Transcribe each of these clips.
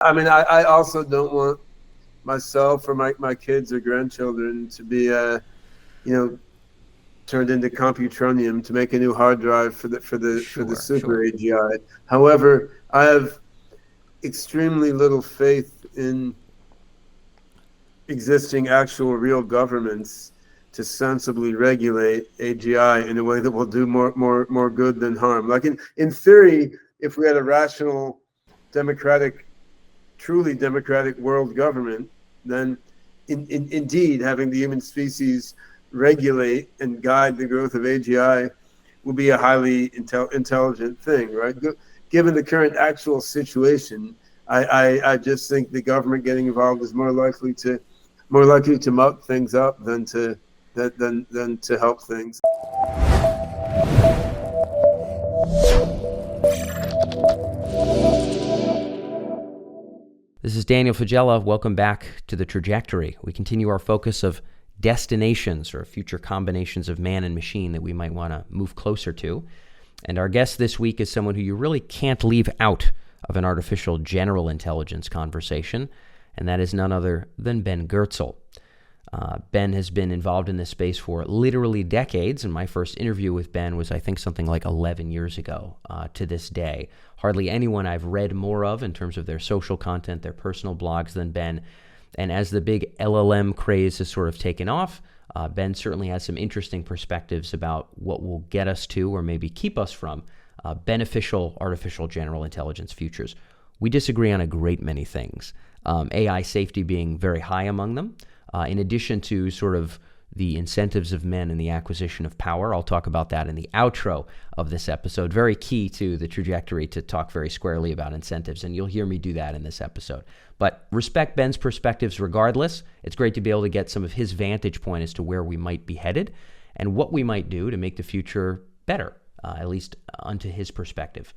I mean, I also don't want myself or my kids or grandchildren to be, turned into computronium to make a new hard drive for the super AGI. However, I have extremely little faith in existing actual real governments to sensibly regulate AGI in a way that will do more good than harm. Like in theory, if we had a rational, truly democratic world government, then indeed having the human species regulate and guide the growth of AGI will be a highly intelligent thing, right? Given the current actual situation, I just think the government getting involved is more likely to muck things up than to help things. This is Daniel Fagella. Welcome back to The Trajectory. We continue our focus of destinations, or future combinations of man and machine that we might want to move closer to. And our guest this week is someone who you really can't leave out of an artificial general intelligence conversation, and that is none other than Ben Goertzel. Ben has been involved in this space for literally decades, and my first interview with Ben was, I think, something like 11 years ago to this day. Hardly anyone I've read more of in terms of their social content, their personal blogs than Ben. And as the big LLM craze has sort of taken off, Ben certainly has some interesting perspectives about what will get us to, or maybe keep us from, beneficial artificial general intelligence futures. We disagree on a great many things, AI safety being very high among them. In addition to sort of the incentives of men and the acquisition of power. I'll talk about that in the outro of this episode. Very key to the trajectory to talk very squarely about incentives, and you'll hear me do that in this episode. But respect Ben's perspectives regardless. It's great to be able to get some of his vantage point as to where we might be headed and what we might do to make the future better, at least unto his perspective.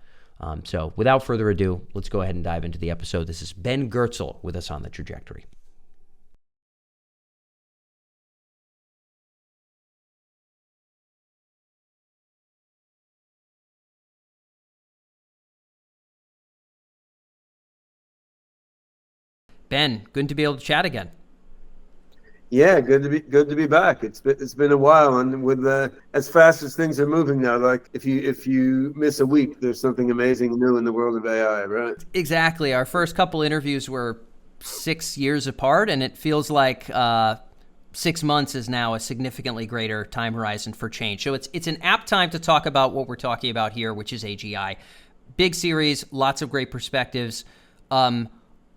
So without further ado, let's go ahead and dive into the episode. This is Ben Goertzel with us on The Trajectory. Ben, good to be able to chat again. Yeah, good to be back. It's been a while, and with as fast as things are moving now, like if you miss a week, there's something amazing new in the world of AI, right? Exactly. Our first couple interviews were 6 years apart, and it feels like 6 months is now a significantly greater time horizon for change. So it's an apt time to talk about what we're talking about here, which is AGI. Big series, lots of great perspectives.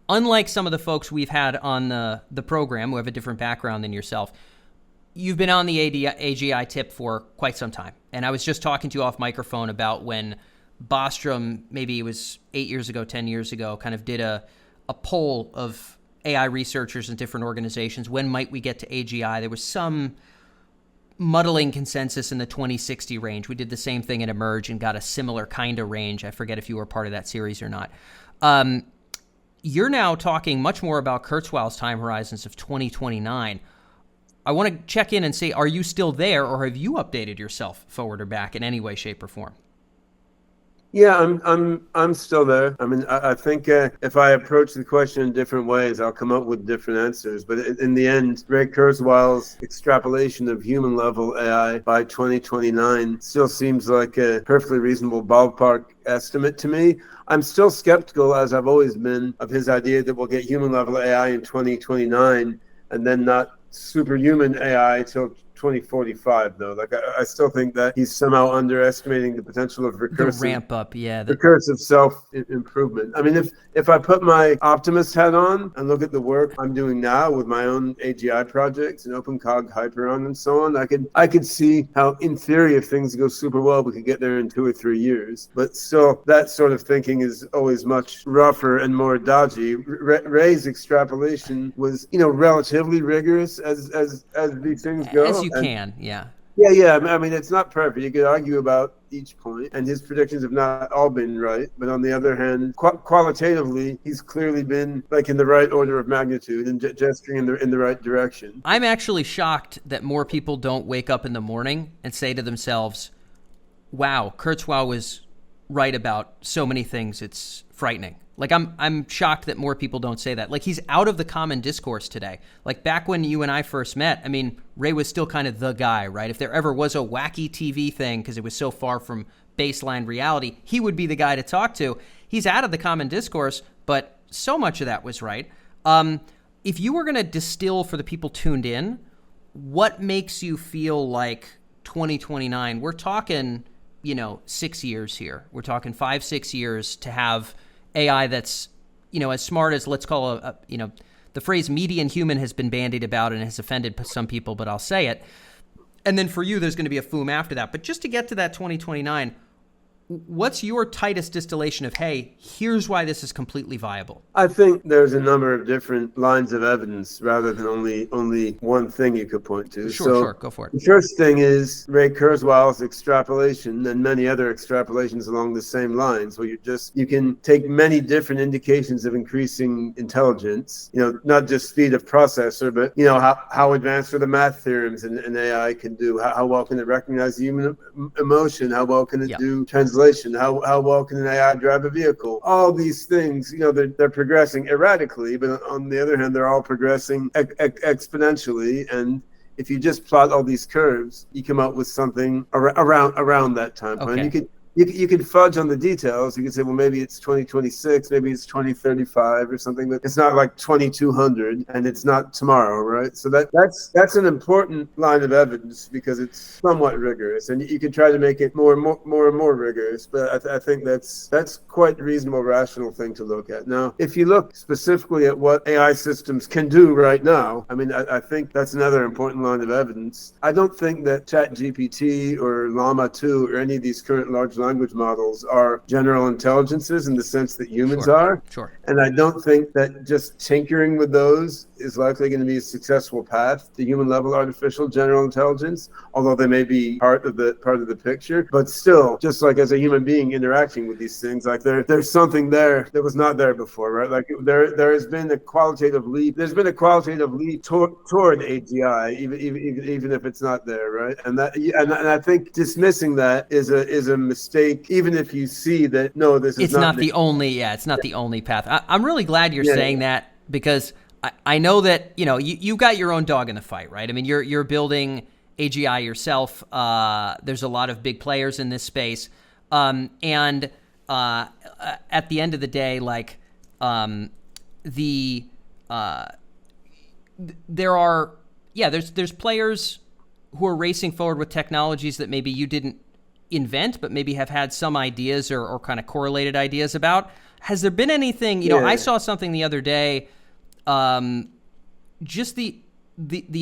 Unlike some of the folks we've had on the program who have a different background than yourself, you've been on the AGI tip for quite some time. And I was just talking to you off microphone about when Bostrom, maybe it was 8 years ago, 10 years ago, kind of did a poll of AI researchers in different organizations. When might we get to AGI? There was some muddling consensus in the 2060 range. We did the same thing at Emerge and got a similar kind of range. I forget if you were part of that series or not. You're now talking much more about Kurzweil's time horizons of 2029. I want to check in and say, are you still there, or have you updated yourself forward or back in any way, shape, or form? Yeah, I'm still there. I mean, I think if I approach the question in different ways, I'll come up with different answers. But in the end, Ray Kurzweil's extrapolation of human-level AI by 2029 still seems like a perfectly reasonable ballpark estimate to me. I'm still skeptical, as I've always been, of his idea that we'll get human-level AI in 2029 and then not superhuman AI till 2045, though. Like, I still think that he's somehow underestimating the potential of recursive, the ramp up, recursive self-improvement. I mean, if I put my optimist hat on and look at the work I'm doing now with my own AGI projects and OpenCog, Hyperon, and so on, I could see how, in theory, if things go super well, we could get there in 2 or 3 years. But still, that sort of thinking is always much rougher and more dodgy. Ray's extrapolation was, relatively rigorous as these things go. As you can, yeah. Yeah. I mean, it's not perfect. You could argue about each point, and his predictions have not all been right. But on the other hand, qualitatively, he's clearly been like in the right order of magnitude and gesturing in the right direction. I'm actually shocked that more people don't wake up in the morning and say to themselves, wow, Kurzweil was right about so many things. It's frightening. Like I'm shocked that more people don't say that. Like he's out of the common discourse today. Like back when you and I first met, I mean, Ray was still kind of the guy, right? If there ever was a wacky TV thing, because it was so far from baseline reality, he would be the guy to talk to. He's out of the common discourse, but so much of that was right. If you were going to distill for the people tuned in, what makes you feel like 2029? We're talking, 6 years here. We're talking 5-6 years to have AI that's, as smart as, let's call the phrase median human has been bandied about and has offended some people, but I'll say it. And then for you, there's going to be a FOOM after that. But just to get to that 2029, what's your tightest distillation of, hey, here's why this is completely viable? I think there's a number of different lines of evidence rather than only one thing you could point to. Sure, go for it. The first thing is Ray Kurzweil's extrapolation and many other extrapolations along the same lines, where you can take many different indications of increasing intelligence, not just speed of processor, but how advanced are the math theorems an AI can do, how well can it recognize human emotion, how well can it do translation, how well can an AI drive a vehicle. All these things, they're progressing erratically, but on the other hand, they're all progressing exponentially. And if you just plot all these curves, you come up with something around that time point. Okay. You could fudge on the details. You could say, well, maybe it's 2026, maybe it's 2035 or something, but it's not like 2200 and it's not tomorrow, right? So that's an important line of evidence because it's somewhat rigorous, and you can try to make it more and more rigorous. But I think that's quite a reasonable, rational thing to look at. Now, if you look specifically at what AI systems can do right now, I mean, I think that's another important line of evidence. I don't think that ChatGPT or Llama 2 or any of these current large language models are general intelligences in the sense that humans are. Sure. And I don't think that just tinkering with those is likely going to be a successful path to human level artificial general intelligence, although they may be part of the picture. But still, just like as a human being interacting with these things, like there's something there that was not there before, right? Like there has been a qualitative leap. There's been a qualitative leap toward AGI, even if it's not there, right? And I think dismissing that is a mistake, even if you see that it's not the only path. I'm really glad you're saying that, because I know that you got your own dog in the fight, right? I mean, you're building AGI yourself. There's a lot of big players in this space, and at the end of the day, like there's players who are racing forward with technologies that maybe you didn't invent, but maybe have had some ideas or kind of correlated ideas about. Has there been anything, I saw something the other day, just the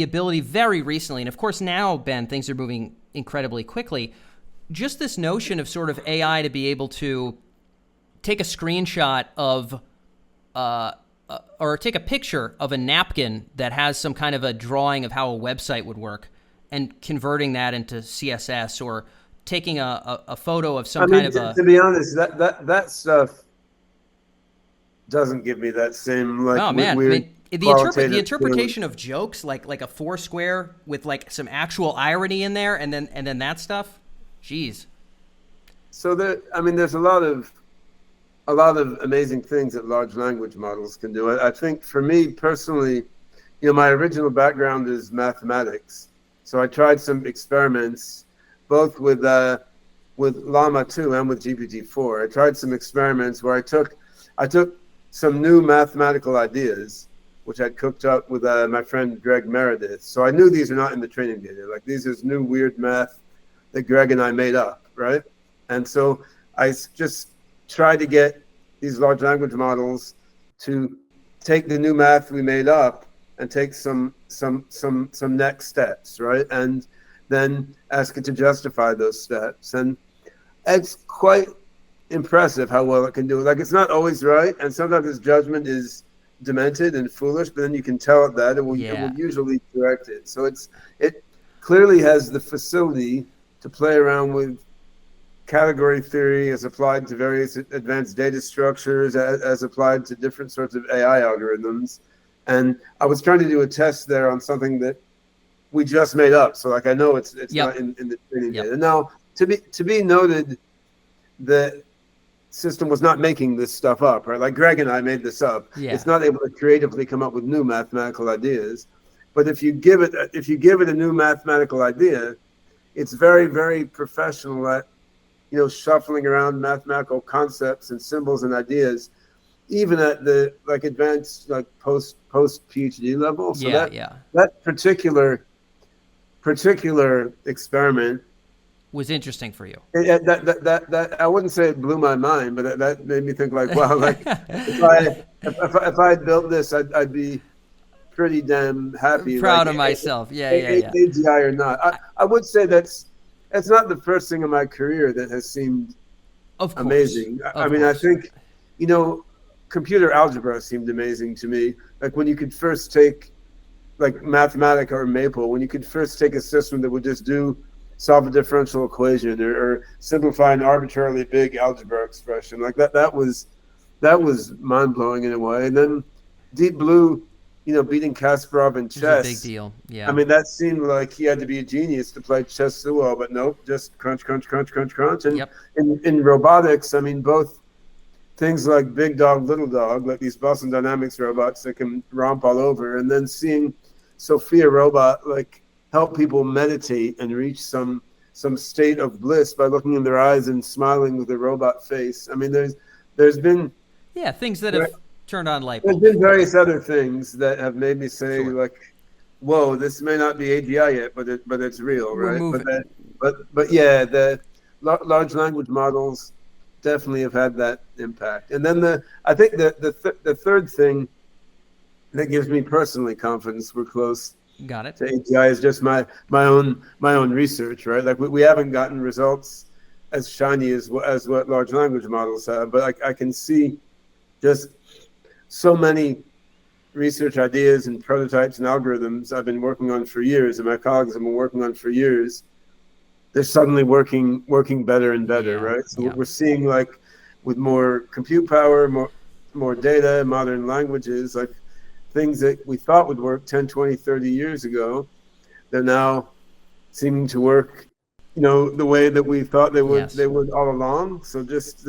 ability very recently, and of course now, Ben, things are moving incredibly quickly, just this notion of sort of AI to be able to take a screenshot of, or take a picture of a napkin that has some kind of a drawing of how a website would work and converting that into CSS, or taking a photo of some kind of a... To be honest, that stuff doesn't give me that same weird. I mean, the interpretation of jokes, like a Foursquare with like some actual irony in there, and then that stuff. Jeez. So there's a lot of amazing things that large language models can do. I think for me personally, my original background is mathematics, so I tried some experiments both with Llama 2 and with GPT-4. I tried some experiments where I took some new mathematical ideas, which I'd cooked up with my friend Greg Meredith. So I knew these are not in the training data. Like, these is new weird math that Greg and I made up, right? And so I just tried to get these large language models to take the new math we made up and take some next steps, right? And then ask it to justify those steps. And it's quite impressive how well it can do it. Like, it's not always right, and sometimes its judgment is demented and foolish, but then you can tell it that it will usually correct it. So it clearly has the facility to play around with category theory as applied to various advanced data structures, as applied to different sorts of AI algorithms. And I was trying to do a test there on something that we just made up. So I know it's not in the training data. Now, to be noted that system was not making this stuff up, right? Like Greg and I made this up. Yeah. It's not able to creatively come up with new mathematical ideas. But if you give it a new mathematical idea, it's very, very professional at, shuffling around mathematical concepts and symbols and ideas, even at the advanced post PhD level. So that particular experiment was interesting for you. That I wouldn't say it blew my mind, but that made me think wow, if I had built this, I'd be pretty damn happy. Proud of myself. AGI or not. I would say that's not the first thing in my career that has seemed amazing. I think, computer algebra seemed amazing to me. Like when you could first take Mathematica or Maple, when you could first take a system that would just solve a differential equation or simplify an arbitrarily big algebra expression. That was mind-blowing in a way. And then Deep Blue, beating Kasparov in chess. It's a big deal. Yeah. That seemed like he had to be a genius to play chess so well, but nope, just crunch. And in robotics, both things like Big Dog, Little Dog, like these Boston Dynamics robots that can romp all over, and then seeing Sophia Robot help people meditate and reach some state of bliss by looking in their eyes and smiling with a robot face. There's been things that have turned on light bulbs. There's been various other things that have made me say whoa, this may not be AGI yet, but it's real, right? But the large language models definitely have had that impact. And then I think the third thing that gives me personally confidence we're close Got it. to AGI is just my own research, right? We haven't gotten results as shiny as what large language models have, but I can see just so many research ideas and prototypes and algorithms I've been working on for years, and my colleagues have been working on for years. They're suddenly working better and better, right? So we're seeing with more compute power, more data, modern languages, things that we thought would work 10, 20, 30 years ago, they're now seeming to work, the way that we thought they would all along. So just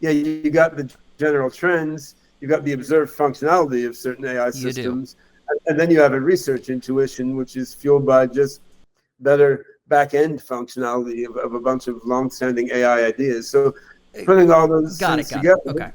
you got the general trends, you got the observed functionality of certain AI systems, and then you have a research intuition, which is fueled by just better back-end functionality of a bunch of long-standing AI ideas. So putting all those things together,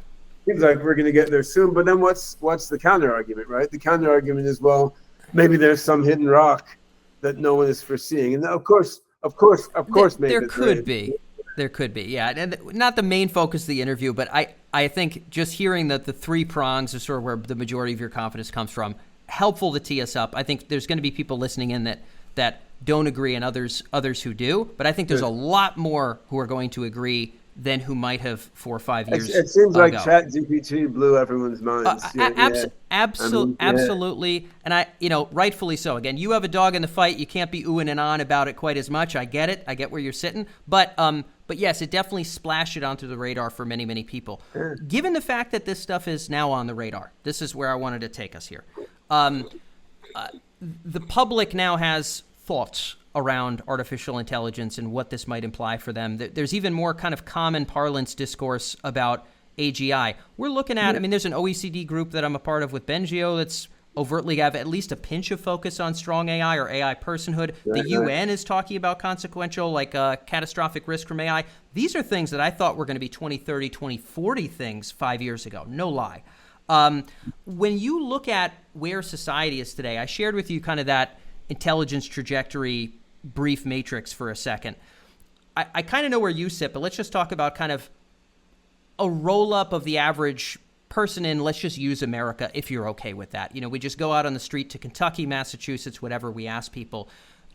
seems like we're going to get there soon. But then what's the counter argument, right? The counter argument is, well, maybe there's some hidden rock that no one is foreseeing, and of course, maybe there could be. There could be, yeah. And not the main focus of the interview, but I think just hearing that the three prongs is sort of where the majority of your confidence comes from, helpful to tee us up. I think there's going to be people listening in that don't agree and others who do, but I think there's a lot more who are going to agree than who might have 4 or 5 years ago. It seems like ChatGPT blew everyone's minds. Absolutely. And rightfully so. Again, you have a dog in the fight. You can't be oohing and on about it quite as much. I get it. I get where you're sitting. But yes, it definitely splashed it onto the radar for many, many people. Sure. Given the fact that this stuff is now on the radar, this is where I wanted to take us here. The public now has thoughts around artificial intelligence and what this might imply for them. There's even more kind of common parlance discourse about AGI. We're looking at, there's an OECD group that I'm a part of with Bengio that's overtly have at least a pinch of focus on strong AI or AI personhood. The UN is talking about consequential, catastrophic risk from AI. These are things that I thought were going to be 2030, 2040 things 5 years ago. No lie. When you look at where society is today, I shared with you kind of that intelligence trajectory brief matrix for a second. I kind of know where you sit, but let's just talk about kind of a roll-up of the average person in, let's just use America, if you're okay with that. We just go out on the street to Kentucky, Massachusetts, whatever, we ask people.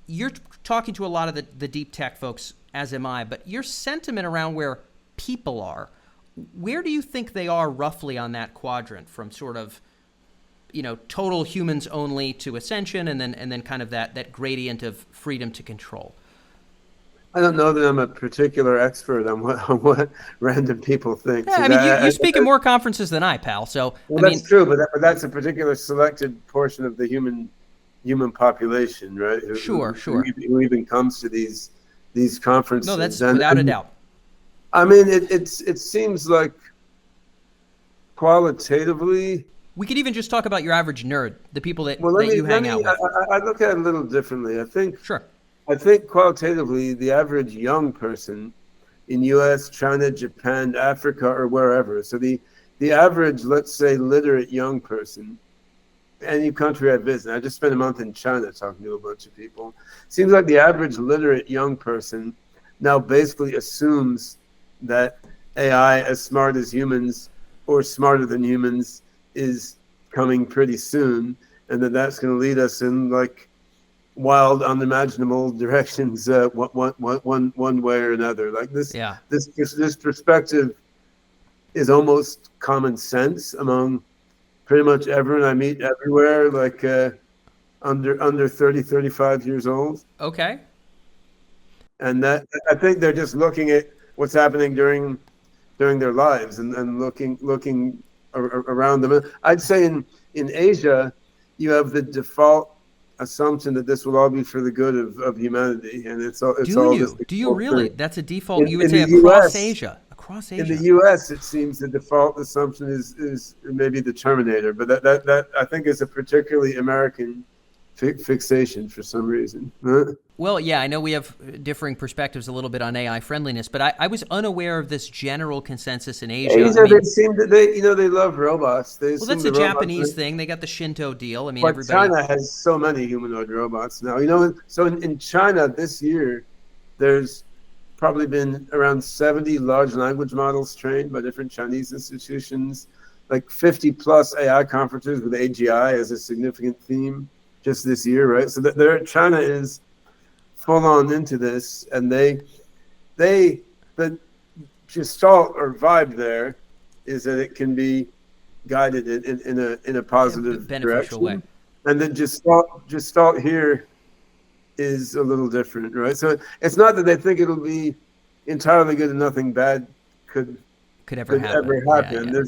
You're talking to a lot of the deep tech folks, as am I, but your sentiment around where people are, where do you think they are roughly on that quadrant from sort of, total humans only to Ascension and then kind of that gradient of freedom to control? I don't know that I'm a particular expert on what random people think. Yeah, you speak at more conferences than I, pal. So that's true, but that's a particular selected portion of the human population, right? Sure. Who even comes to these conferences. No, that's without a doubt. I mean, it seems like qualitatively. We could even just talk about your average nerd, the people that, Well, that you hang out with. I look at it a little differently. Sure. I think qualitatively, the average young person in U.S., China, Japan, Africa, or wherever. So the average, let's say, literate young person, any country I visit. I just spent a month in China talking to a bunch of people. Seems like the average literate young person now basically assumes that AI, as smart as humans or smarter than humans, is coming pretty soon, and that's going to lead us in like wild, unimaginable directions, one way or another. Like Yeah. this perspective is almost common sense among pretty much everyone I meet everywhere, like under 30, 35 years old. Okay. And that I think they're just looking at what's happening during their lives and looking around them. I'd say in Asia, you have the default assumption that this will all be for the good of humanity, and it's all this. Do you really? That's a default. You would In say the across US, Asia. Across in the Asia. U.S., it seems the default assumption is maybe the Terminator, but that I think is a particularly American fixation for some reason. Well, yeah, I know we have differing perspectives a little bit on AI friendliness, but I was unaware of this general consensus in Asia. Asia, they seem that they love robots. They Well, that's assume a the robots. Japanese thing. They got the Shinto deal. I mean, But everybody. China has so many humanoid robots now. So in China this year, there's probably been around 70 large language models trained by different Chinese institutions, like 50 plus AI conferences with AGI as a significant theme just this year, right? So China is full on into this, and the gestalt or vibe there is that it can be guided in a positive beneficial direction. way. And then gestalt here is a little different, right? So it's not that they think it'll be entirely good and nothing bad could ever happen. Yeah.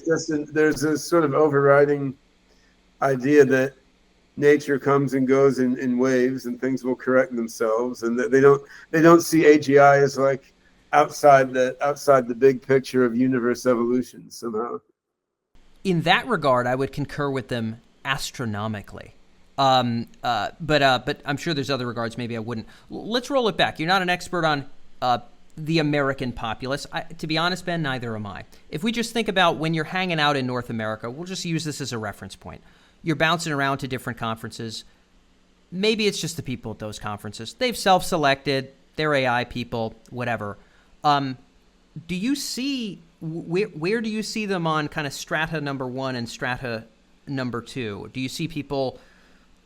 There's a sort of overriding idea that nature comes and goes in waves, and things will correct themselves, and that they don't see AGI as like outside the big picture of universe evolution somehow. In that regard, I would concur with them astronomically. But I'm sure there's other regards maybe I wouldn't. Let's roll it back. You're not an expert on the American populace. To be honest, Ben, neither am I. If we just think about when you're hanging out in North America, we'll just use this as a reference point. You're bouncing around to different conferences. Maybe it's just the people at those conferences. They've self-selected. They're AI people, whatever. Do you see, where do you see them on kind of strata number 1 and strata number 2? Do you see people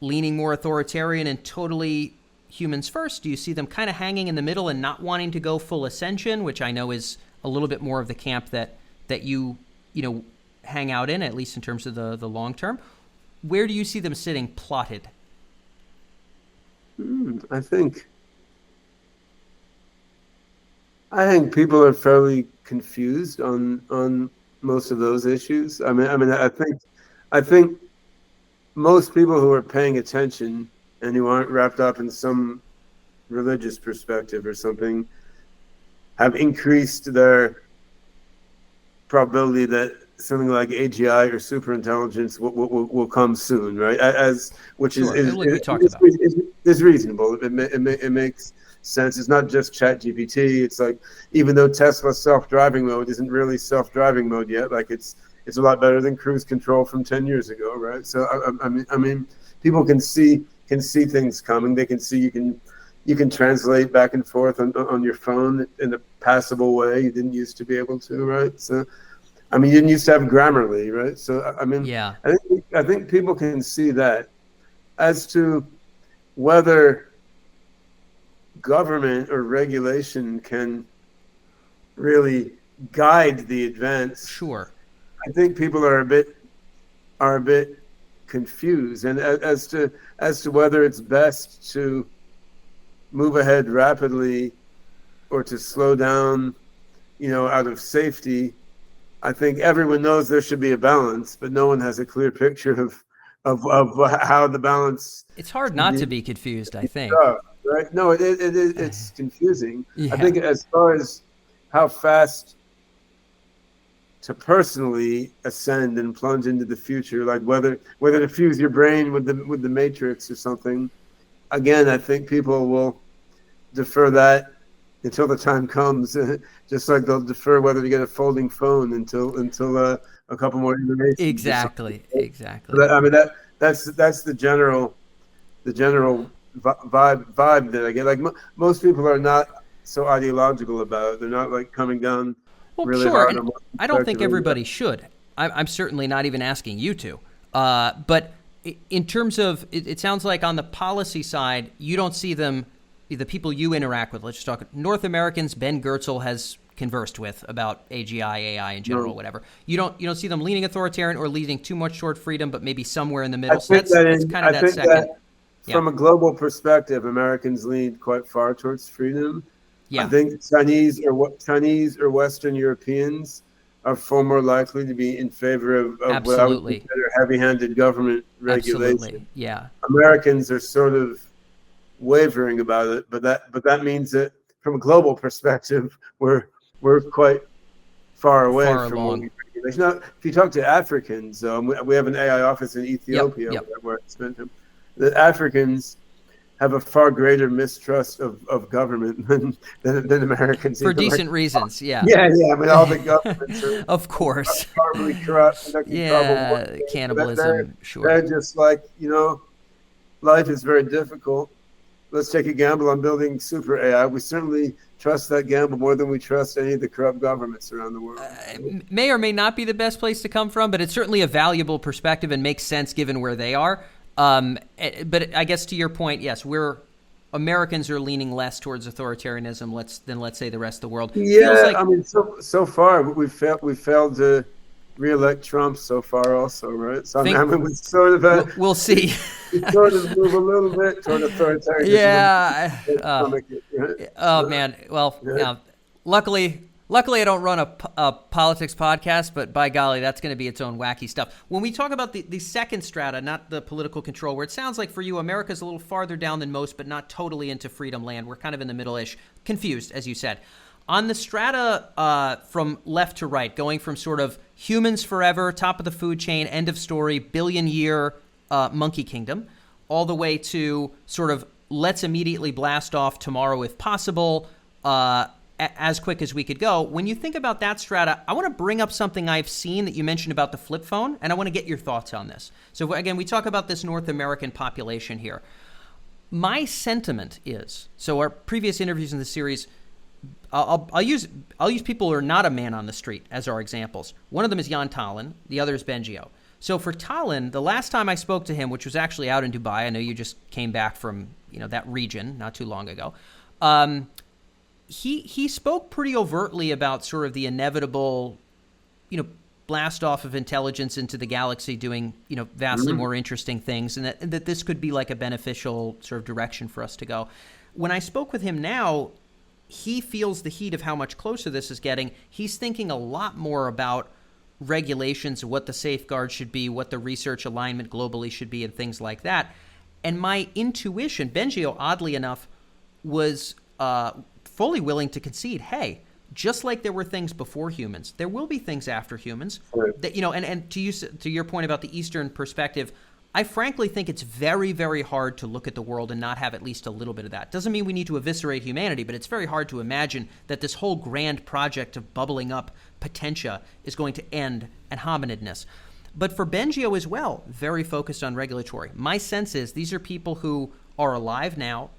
leaning more authoritarian and totally humans first? Do you see them kind of hanging in the middle and not wanting to go full Ascension, which I know is a little bit more of the camp that you hang out in, at least in terms of the long term? Where do you see them sitting plotted? I think people are fairly confused on most of those issues. I think most people who are paying attention and who aren't wrapped up in some religious perspective or something have increased their probability that something like AGI or superintelligence will come soon, right? Which is reasonable. It makes sense. It's not just ChatGPT. It's like, even though Tesla's self-driving mode isn't really self-driving mode yet, like it's a lot better than cruise control from 10 years ago, right? So I mean, people can see things coming. They can see you can translate back and forth on your phone in a passable way. You didn't used to be able to, right? So I mean, you didn't used to have Grammarly, right? So I mean, yeah. I think people can see that. As to whether government or regulation can really guide the advance, sure, I think people are a bit confused, and as to whether it's best to move ahead rapidly or to slow down, out of safety. I think everyone knows there should be a balance, but no one has a clear picture of how the balance. It's hard not to be confused, I think. Right? No, it's confusing. Yeah. I think as far as how fast to personally ascend and plunge into the future, like whether to fuse your brain with the matrix or something. Again, I think people will defer that until the time comes, just like they'll defer whether to get a folding phone until a couple more iterations. Exactly. But I mean that's the general vibe that I get. Like most people are not so ideological about it. They're not like coming down really sure, hard and on what I don't think everybody should. I'm certainly not even asking you to. But in terms of, it sounds like on the policy side, you don't see them, the people you interact with, let's just talk, North Americans, Ben Goertzel has conversed with about AGI, AI in general, whatever. You don't see them leaning authoritarian or leaning too much toward freedom, but maybe somewhere in the middle. So that's kind of that second. From a global perspective, Americans lean quite far towards freedom. Yeah. I think Chinese or Western Europeans are far more likely to be in favor of what I would consider heavy-handed government regulation. Absolutely. Yeah. Americans are sort of wavering about it, but that means that from a global perspective, we're quite far away from what we regulate. Now, if you talk to Africans, we have an AI office in Ethiopia where I spent them. The Africans have a far greater mistrust of government than Americans. For decent reasons, yeah. Yeah. I mean, all the governments are of course horribly corrupt. Cannibalism. Sure. They're just like, life is very difficult. Let's take a gamble on building super AI. We certainly trust that gamble more than we trust any of the corrupt governments around the world. May or may not be the best place to come from, but it's certainly a valuable perspective and makes sense given where they are. But I guess to your point, yes, Americans are leaning less towards authoritarianism than let's say the rest of the world. Yeah, I mean, so far we failed to re-elect Trump so far, also, right? So I mean, we sort of we'll see. We sort of move a little bit toward authoritarianism. Yeah. Oh man. Well, luckily I don't run a politics podcast, but by golly, that's going to be its own wacky stuff. When we talk about the second strata, not the political control, where it sounds like for you, America's a little farther down than most, but not totally into freedom land. We're kind of in the middle-ish, confused, as you said. On the strata from left to right, going from sort of humans forever, top of the food chain, end of story, billion-year monkey kingdom, all the way to sort of let's immediately blast off tomorrow if possible, as quick as we could go. When you think about that strata, I want to bring up something I've seen that you mentioned about the flip phone, and I want to get your thoughts on this. So again, we talk about this North American population here. My sentiment is, so our previous interviews in the series, I'll use people who are not a man on the street as our examples. One of them is Jan Tallinn, the other is Bengio. So for Tallinn, the last time I spoke to him, which was actually out in Dubai, I know you just came back from that region not too long ago. He spoke pretty overtly about sort of the inevitable, blast off of intelligence into the galaxy doing, vastly more interesting things, and that this could be like a beneficial sort of direction for us to go. When I spoke with him now, he feels the heat of how much closer this is getting. He's thinking a lot more about regulations, what the safeguards should be, what the research alignment globally should be, and things like that. And my intuition, Bengio, oddly enough, was fully willing to concede, hey, just like there were things before humans, there will be things after humans. Right. That, and to your point about the Eastern perspective, I frankly think it's very, very hard to look at the world and not have at least a little bit of that. Doesn't mean we need to eviscerate humanity, but it's very hard to imagine that this whole grand project of bubbling up potentia is going to end at hominidness. But for Bengio as well, very focused on regulatory. My sense is these are people who are alive now.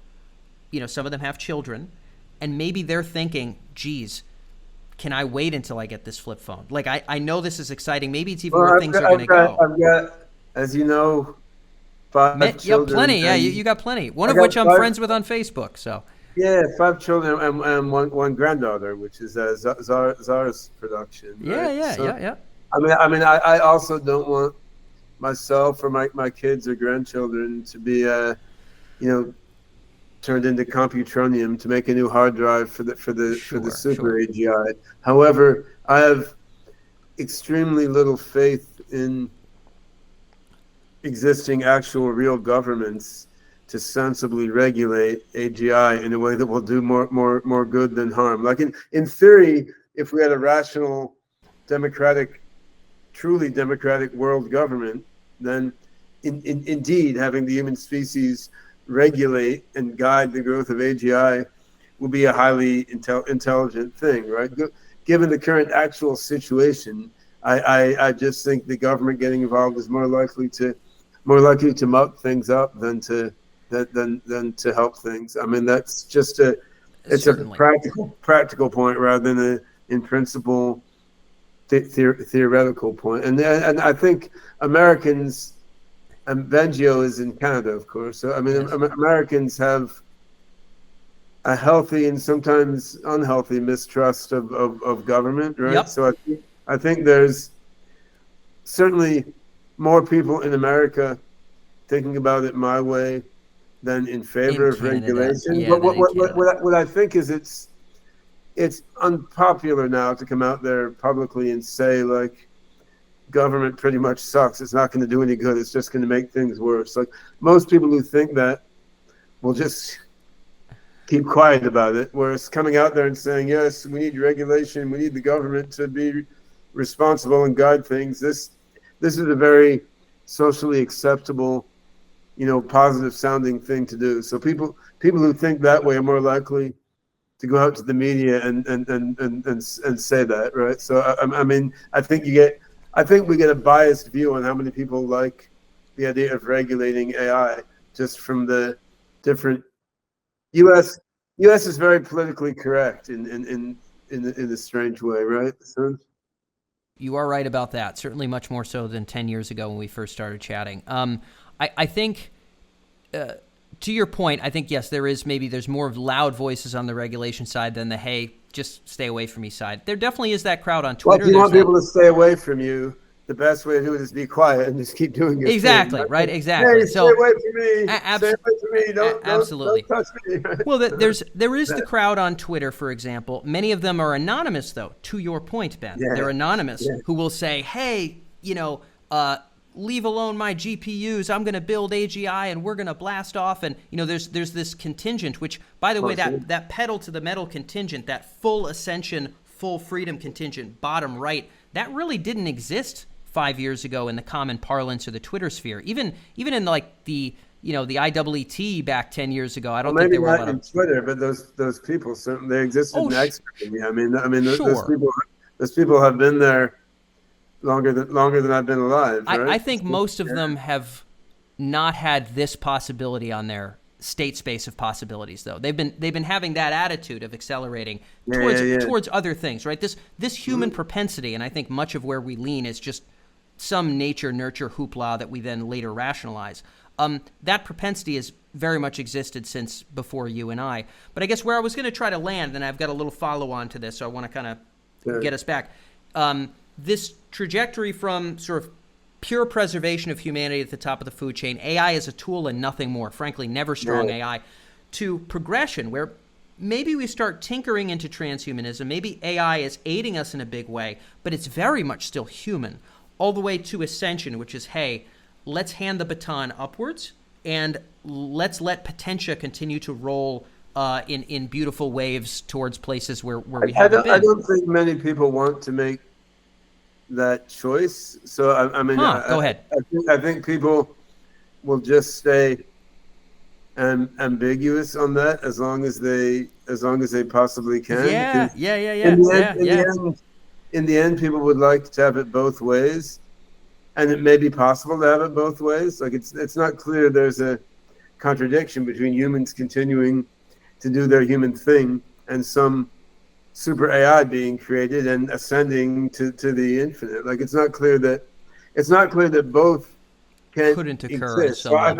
Some of them have children, and maybe they're thinking, geez, can I wait until I get this flip phone? Like, I know this is exciting. Maybe it's even where things are going to go. I've got, as you know, 5 children. Plenty. Yeah, you got plenty. One of which I'm friends with on Facebook. So. Yeah, 5 children and one granddaughter, which is Zara's production. Right? Yeah. I mean, I also don't want myself or my kids or grandchildren to be, turned into computronium to make a new hard drive for the super AGI. However, I have extremely little faith in existing actual real governments to sensibly regulate AGI in a way that will do more good than harm. Like in theory, if we had a rational, democratic, truly democratic world government, then indeed having the human species regulate and guide the growth of AGI will be a highly intelligent thing, right? Given the current actual situation, I just think the government getting involved is more likely to muck things up than to help things. I mean, that's just it's Certainly. a practical point rather than in principle theoretical point. And I think Americans, and Bengio is in Canada, of course. So I mean, yes. Americans have a healthy and sometimes unhealthy mistrust of government, right? Yep. So I think there's certainly more people in America thinking about it my way than in favor of regulation. Yeah, but what I think is it's unpopular now to come out there publicly and say, like, government pretty much sucks. It's not going to do any good. It's just going to make things worse. Like, most people who think that will just keep quiet about it, whereas coming out there and saying, yes, we need regulation, we need the government to be responsible and guide things. This is a very socially acceptable, positive sounding thing to do. So people who think that way are more likely to go out to the media and say that, right? So I mean, I think we get a biased view on how many people like the idea of regulating AI just from the different. U.S. is very politically correct in a strange way, right? So, you are right about that. Certainly much more so than 10 years ago when we first started chatting. I think, to your point, I think, yes, there's more of loud voices on the regulation side than the, hey, just stay away from me side. There definitely is that crowd on Twitter. Well, if you want people to stay away from you, the best way to do it is be quiet and just keep doing it. Exactly, right? Exactly. Hey, so, stay away from me. Stay away from me. Absolutely. Don't touch me. Well, there is the crowd on Twitter, for example. Many of them are anonymous, though, to your point, Ben. Yeah. They're anonymous who will say, hey, leave alone my GPUs. I'm going to build AGI and we're going to blast off. And, there's this contingent, which, by the way, that pedal to the metal contingent, that full Ascension, full freedom contingent, bottom right, that really didn't exist 5 years ago in the common parlance or the Twitter sphere. Even in like the IEET back 10 years ago, I don't think there were a lot of Twitter, but those people certainly existed next to me. I mean, sure. those people have been there longer than I've been alive. Right? I think most of them have not had this possibility on their state space of possibilities, though. They've been having that attitude of accelerating towards other things, right? This human propensity, and I think much of where we lean is just some nature-nurture hoopla that we then later rationalize. That propensity has very much existed since before you and I. But I guess where I was going to try to land, and I've got a little follow-on to this, so I want to kind of get us back. This trajectory from sort of pure preservation of humanity at the top of the food chain, AI as a tool and nothing more, frankly, never strong AI, to progression where maybe we start tinkering into transhumanism. Maybe AI is aiding us in a big way, but it's very much still human, all the way to Ascension, which is, hey, let's hand the baton upwards and let's let potentia continue to roll in beautiful waves towards places where we haven't been. I don't think many people want to make that choice. So I mean, go ahead. I think people will just stay ambiguous on that as long as they possibly can. In the end, people would like to have it both ways, and it may be possible to have it both ways. Like it's not clear there's a contradiction between humans continuing to do their human thing and some super AI being created and ascending to the infinite. Like it's not clear that both couldn't occur. Exist. I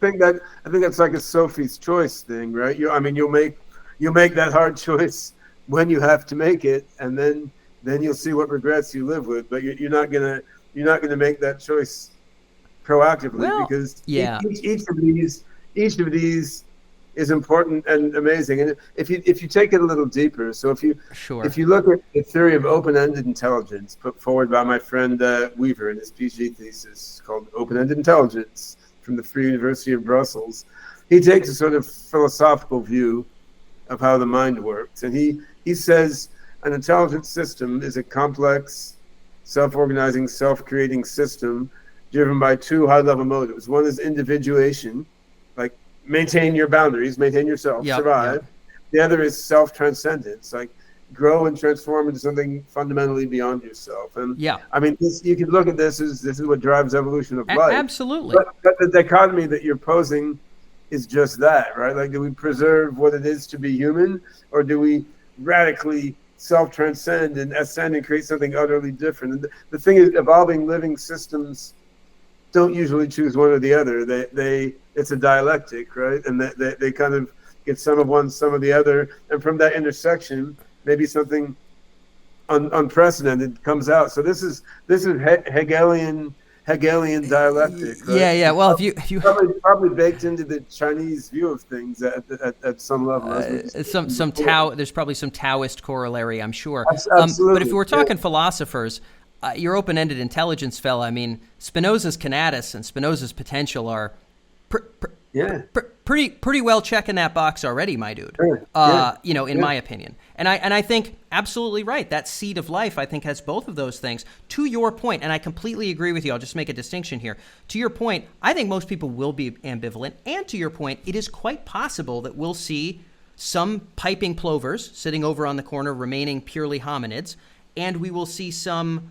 think that's like a Sophie's choice thing, right? You'll make that hard choice when you have to make it, and then you'll see what regrets you live with. But you're not gonna make that choice proactively because each of these is important and amazing. And if you take it a little deeper, so if you look at the theory of open-ended intelligence put forward by my friend Weaver in his PhD thesis called Open-Ended Intelligence, from the Free University of Brussels. He takes a sort of philosophical view of how the mind works. And he says an intelligent system is a complex, self-organizing, self-creating system driven by two high-level motives. One is individuation, like maintain your boundaries, maintain yourself, survive. Yep. The other is self-transcendence, like grow and transform into something fundamentally beyond yourself. And I mean, you could look at this is what drives evolution of life. Absolutely. But the dichotomy that you're posing is just that, right? Like, do we preserve what it is to be human, or do we radically self-transcend and ascend and create something utterly different? And the thing is, evolving living systems don't usually choose one or the other. It's a dialectic, right? And they kind of get some of one, some of the other, and from that intersection, maybe something unprecedented comes out. So this is Hegelian dialectic. Right? Yeah. Well, if you probably baked into the Chinese view of things at some level. There's probably some Taoist corollary, I'm sure. Absolutely. But if we're talking philosophers, your open-ended intelligence fella, I mean, Spinoza's conatus and Spinoza's potential are pretty well checking that box already, my dude. In my opinion. And I think absolutely right. That seed of life, I think, has both of those things. To your point, and I completely agree with you. I'll just make a distinction here. To your point, I think most people will be ambivalent. And to your point, it is quite possible that we'll see some piping plovers sitting over on the corner remaining purely hominids, and we will see some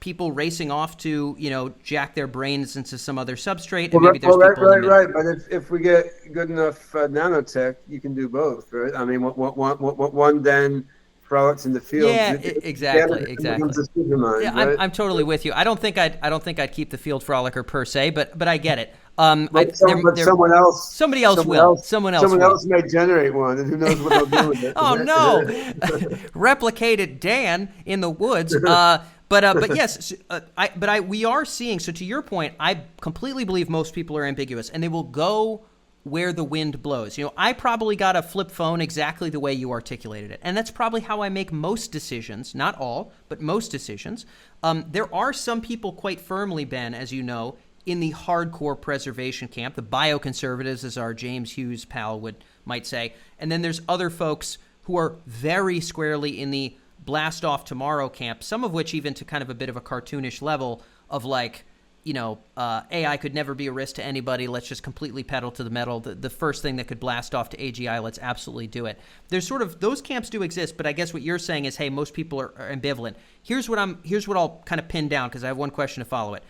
people racing off to, jack their brains into some other substrate. And maybe there's people in the middle. Right. But if we get good enough nanotech, you can do both, right? I mean, one then frolics in the field. Yeah, exactly. Supermind, right? I'm totally with you. I don't think I'd keep the field frolicker per se, but I get it. Someone else may generate one, and who knows what they'll do with it. Oh no, replicated Dan in the woods. But yes, we are seeing. So to your point, I completely believe most people are ambiguous, and they will go where the wind blows. I probably got a flip phone exactly the way you articulated it, and that's probably how I make most decisions. Not all, but most decisions. There are some people quite firmly, Ben, as you know, in the hardcore preservation camp, the bioconservatives, as our James Hughes pal might say, and then there's other folks who are very squarely in the blast off tomorrow camp, some of which even to kind of a bit of a cartoonish level of like, AI could never be a risk to anybody. Let's just completely pedal to the metal. The first thing that could blast off to AGI, let's absolutely do it. There's sort of, those camps do exist, but I guess what you're saying is, hey, most people are ambivalent. Here's what I'll kind of pin down, because I have one question to follow it.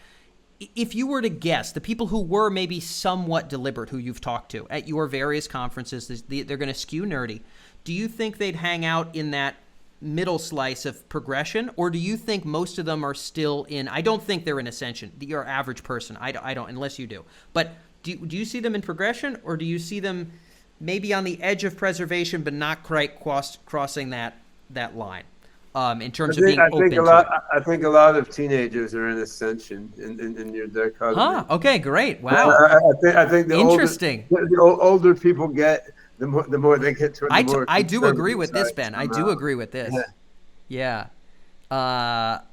If you were to guess, the people who were maybe somewhat deliberate, who you've talked to at your various conferences, they're going to skew nerdy. Do you think they'd hang out in that middle slice of progression, or do you think most of them are still in? I don't think they're in Ascension. Your average person, I don't, unless you do. But do you see them in progression, or do you see them maybe on the edge of preservation, but not quite crossing that line? In terms of being open to it. I think a lot of teenagers are in Ascension in your dichotomy. Okay, great. Wow. I think the interesting. The older people get, the more they get to it. I do agree with this, Ben. I do agree with this. Yeah. But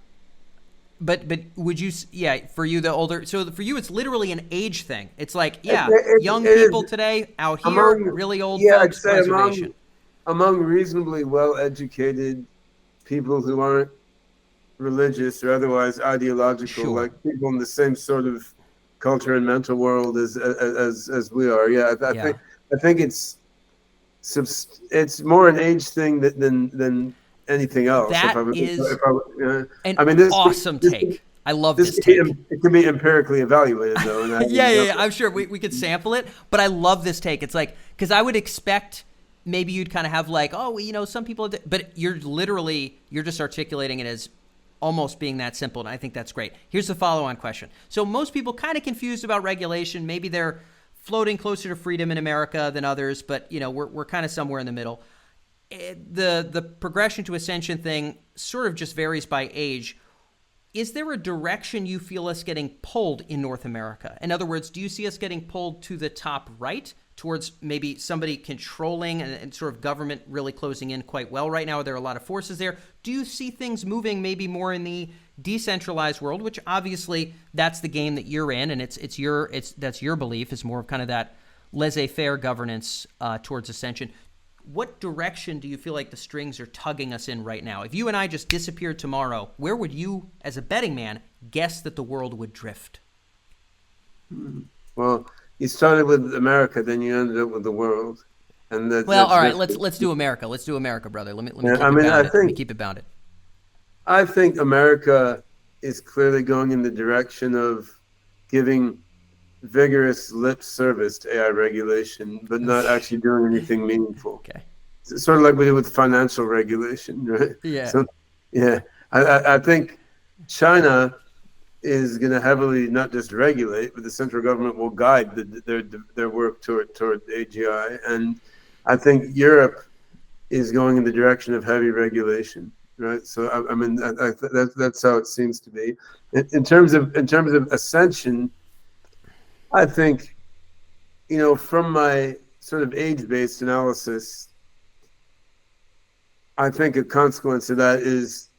would you? Yeah, for you, the older. So for you, it's literally an age thing. It's like, young people today out here, really old folks. Preservation. Among reasonably well-educated people who aren't religious or otherwise ideological, like people in the same sort of culture and mental world as we are. I think it's more an age thing than anything else. That is an awesome take. I love this take. It can be empirically evaluated, though. Yeah. I'm sure we could sample it, but I love this take. It's like, because I would expect maybe you'd kind of have like, some people, but you're just articulating it as almost being that simple, and I think that's great. Here's the follow-on question. So most people kind of confused about regulation. Maybe they're floating closer to freedom in America than others, but we're kind of somewhere in the middle. The progression to Ascension thing sort of just varies by age. Is there a direction you feel us getting pulled in North America? In other words, do you see us getting pulled to the top right, towards maybe somebody controlling and sort of government really closing in quite well right now? There are a lot of forces there. Do you see things moving maybe more in the decentralized world, which obviously that's the game that you're in, and that's your belief, is more of kind of that laissez-faire governance towards Ascension. What direction do you feel like the strings are tugging us in right now? If you and I just disappeared tomorrow, where would you, as a betting man, guess that the world would drift? Well, you started with America, then you ended up with the world, and all right. Let's do America. Let's do America, brother. Let me keep it bounded. I think America is clearly going in the direction of giving vigorous lip service to AI regulation, but not actually doing anything meaningful. Okay. It's sort of like we did with financial regulation, right? Yeah. So, yeah, I think China is going to heavily not just regulate, but the central government will guide their work toward AGI, and I think Europe is going in the direction of heavy regulation, right? So I mean that's how it seems to be. In terms of Ascension, I think, from my sort of age-based analysis, I think a consequence of that is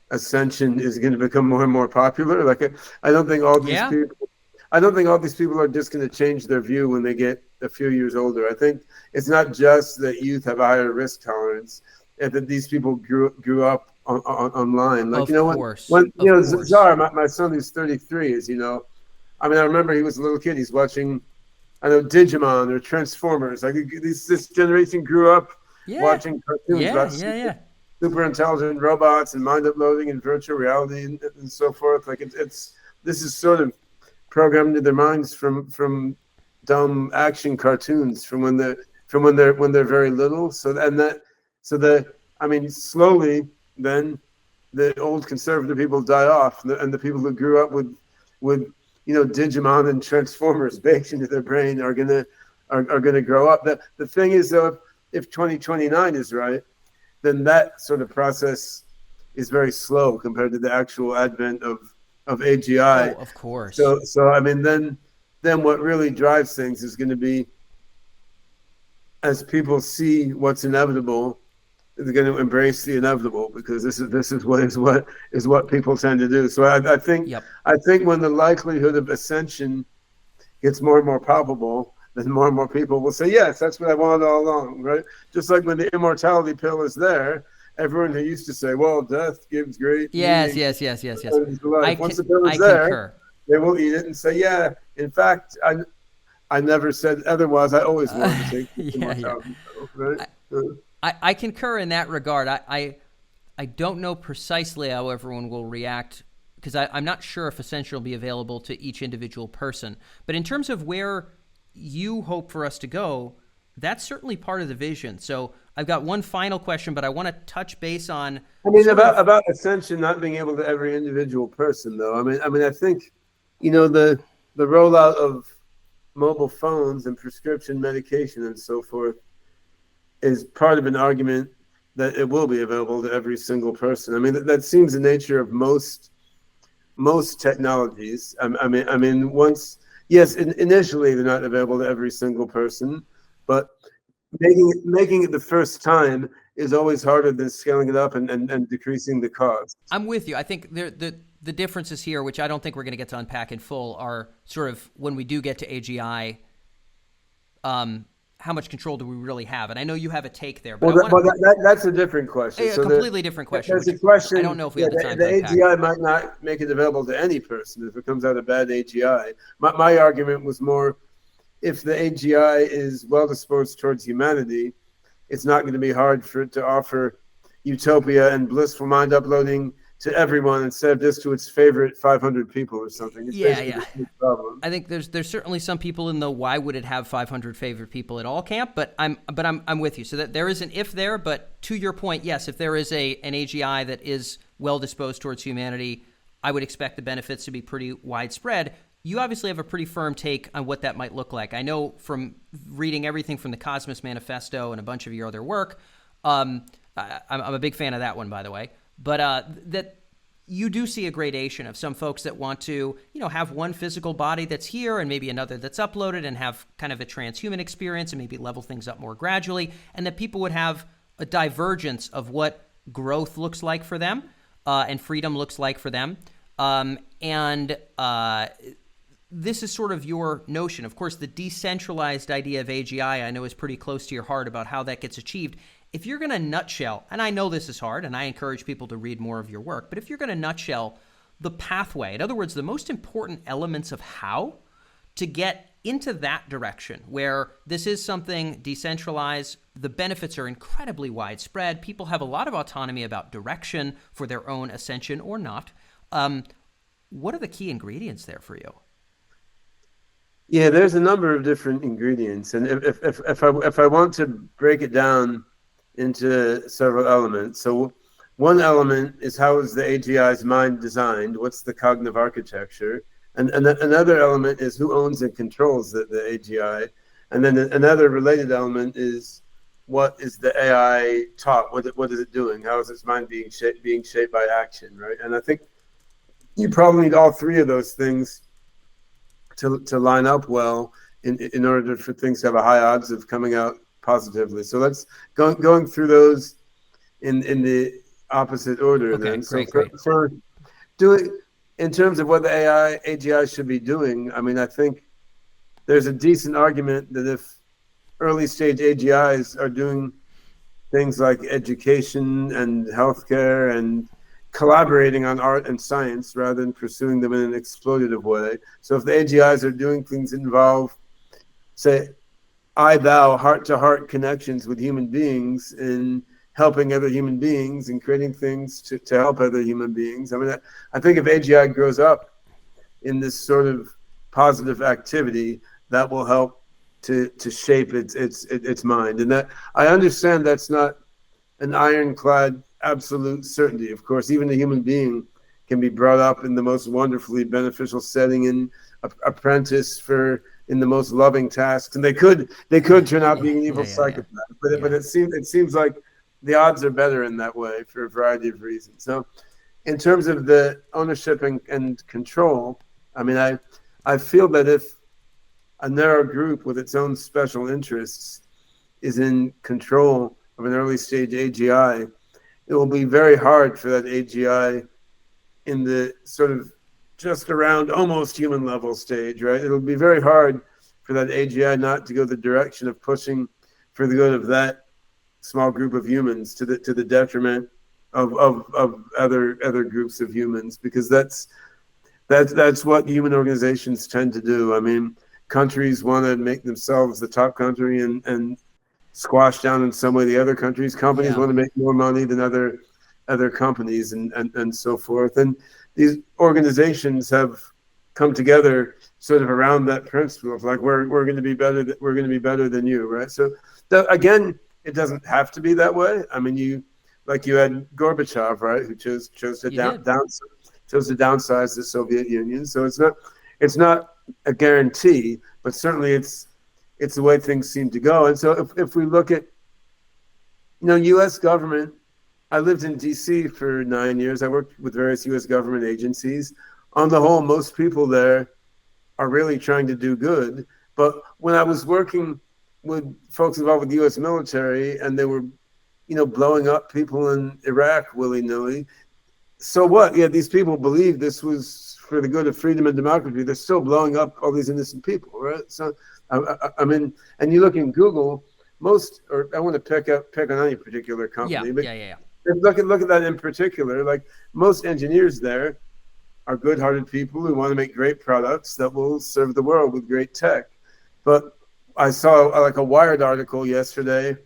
Ascension is going to become more and more popular. Like, I don't think all these people are just going to change their view when they get a few years older. I think it's not just that youth have a higher risk tolerance, and that these people grew up online. Like, Czar, my son who's 33 is, I mean, I remember he was a little kid. He's watching, Digimon or Transformers. Like, this generation grew up watching cartoons about super intelligent robots and mind uploading and virtual reality and so forth. Like, this is sort of programmed into their minds from dumb action cartoons from when they're very little. Slowly then the old conservative people die off, and the people who grew up with Digimon and Transformers baked into their brain are gonna grow up. The thing is, though, if 2029 is right, then that sort of process is very slow compared to the actual advent of AGI. Oh, of course. So I mean, then what really drives things is going to be, as people see what's inevitable, they're going to embrace the inevitable, because this is what people tend to do. So I think when the likelihood of Ascension gets more and more palpable, then more and more people will say, yes, that's what I wanted all along, right? Just like when the immortality pill is there, everyone who used to say, well, death gives great Yes. Once the pill is there, concur. They will eat it and say, yeah, in fact, I never said otherwise. I always wanted to take immortality pill, right? I concur in that regard. I don't know precisely how everyone will react, because I'm not sure if Ascension will be available to each individual person. But in terms of where you hope for us to go, that's certainly part of the vision. So I've got one final question, but I want to touch base on. About Ascension not being able to every individual person, though. I think, the rollout of mobile phones and prescription medication and so forth is part of an argument that it will be available to every single person. I mean, that seems the nature of most technologies. Initially they're not available to every single person, but making it the first time is always harder than scaling it up and decreasing the cost. I'm with you. I think the differences here, which I don't think we're going to get to unpack in full, are sort of when we do get to AGI, how much control do we really have? And I know you have a take there, but that's a different question. A completely different question. There's a question. I don't know if we have the time to unpack. AGI might not make it available to any person if it comes out a bad AGI. My argument was more, if the AGI is well disposed towards humanity, it's not going to be hard for it to offer utopia and blissful mind uploading to everyone instead of just to its favorite 500 people or something. Yeah. I think there's certainly some people in the why would it have 500 favorite people at all camp, but I'm with you. So that there is an if there, but to your point, yes, if there is an AGI that is well disposed towards humanity, I would expect the benefits to be pretty widespread. You obviously have a pretty firm take on what that might look like. I know from reading everything from the Cosmos Manifesto and a bunch of your other work, I'm a big fan of that one, by the way. But that you do see a gradation of some folks that want to, have one physical body that's here and maybe another that's uploaded and have kind of a transhuman experience and maybe level things up more gradually, and that people would have a divergence of what growth looks like for them and freedom looks like for them. This is sort of your notion. Of course, the decentralized idea of AGI I know is pretty close to your heart about how that gets achieved. If you're going to nutshell, and I know this is hard, and I encourage people to read more of your work, but if you're going to nutshell the pathway, in other words, the most important elements of how to get into that direction, where this is something decentralized, the benefits are incredibly widespread, people have a lot of autonomy about direction for their own ascension or not. What are the key ingredients there for you? Yeah, there's a number of different ingredients, and if I want to break it down into several elements, so one element is how is the AGI's mind designed? What's the cognitive architecture? And another element is who owns and controls the AGI. And then another related element is what is the AI taught? What is it doing? How is its mind being shaped by action, right? And I think you probably need all three of those things to line up well in order for things to have a high odds of coming out positively. So let's going through those in the opposite order. Okay, then. So great. for doing in terms of what the AGI should be doing, I mean, I think there's a decent argument that if early stage AGIs are doing things like education and healthcare and collaborating on art and science rather than pursuing them in an exploitative way. So if the AGIs are doing things that involve, say, I-thou, heart-to-heart connections with human beings in helping other human beings and creating things to help other human beings. I mean, I think if AGI grows up in this sort of positive activity, that will help to shape its mind. And that I understand that's not an ironclad absolute certainty. Of course, even a human being can be brought up in the most wonderfully beneficial setting and apprentice in the most loving tasks, and they could turn out being an evil psychopath. But it seems like the odds are better in that way for a variety of reasons. So, in terms of the ownership and control, I mean, I feel that if a narrow group with its own special interests is in control of an early stage AGI, it will be very hard for that AGI in the sort of just around almost human level stage, right? It'll be very hard for that AGI not to go the direction of pushing for the good of that small group of humans to the detriment of other groups of humans, because that's what human organizations tend to do. I mean, countries want to make themselves the top country and squash down in some way the other countries. Companies want to make more money than other companies and so forth. And these organizations have come together sort of around that principle of like we're going to be better. We're going to be better than you, right? So again, it doesn't have to be that way. I mean, you had Gorbachev, right, who chose to downsize the Soviet Union. So it's not a guarantee, but certainly it's the way things seem to go. And so if we look at, U.S. government, I lived in D.C. for 9 years. I worked with various U.S. government agencies. On the whole, most people there are really trying to do good. But when I was working with folks involved with the U.S. military and they were, blowing up people in Iraq willy-nilly, so what? Yeah, these people believe this was for the good of freedom and democracy. They're still blowing up all these innocent people, right? So, I mean, and you look in Google, I want to pick on any particular company. Yeah. Look at that in particular. Like most engineers there are good-hearted people who want to make great products that will serve the world with great tech. But I saw like a Wired article yesterday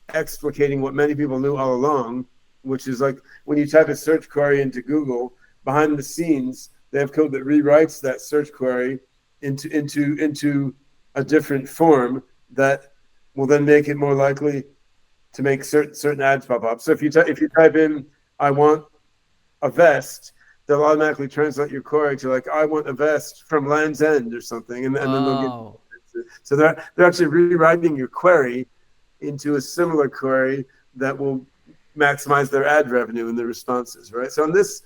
explicating what many people knew all along, which is like when you type a search query into Google, behind the scenes they have code that rewrites that search query into a different form that will then make it more likely to make certain ads pop up. So if you type in "I want a vest," they'll automatically translate your query to like "I want a vest from Land's End" or something, and then they'll get. So they're actually rewriting your query into a similar query that will maximize their ad revenue in the responses, right? So on this,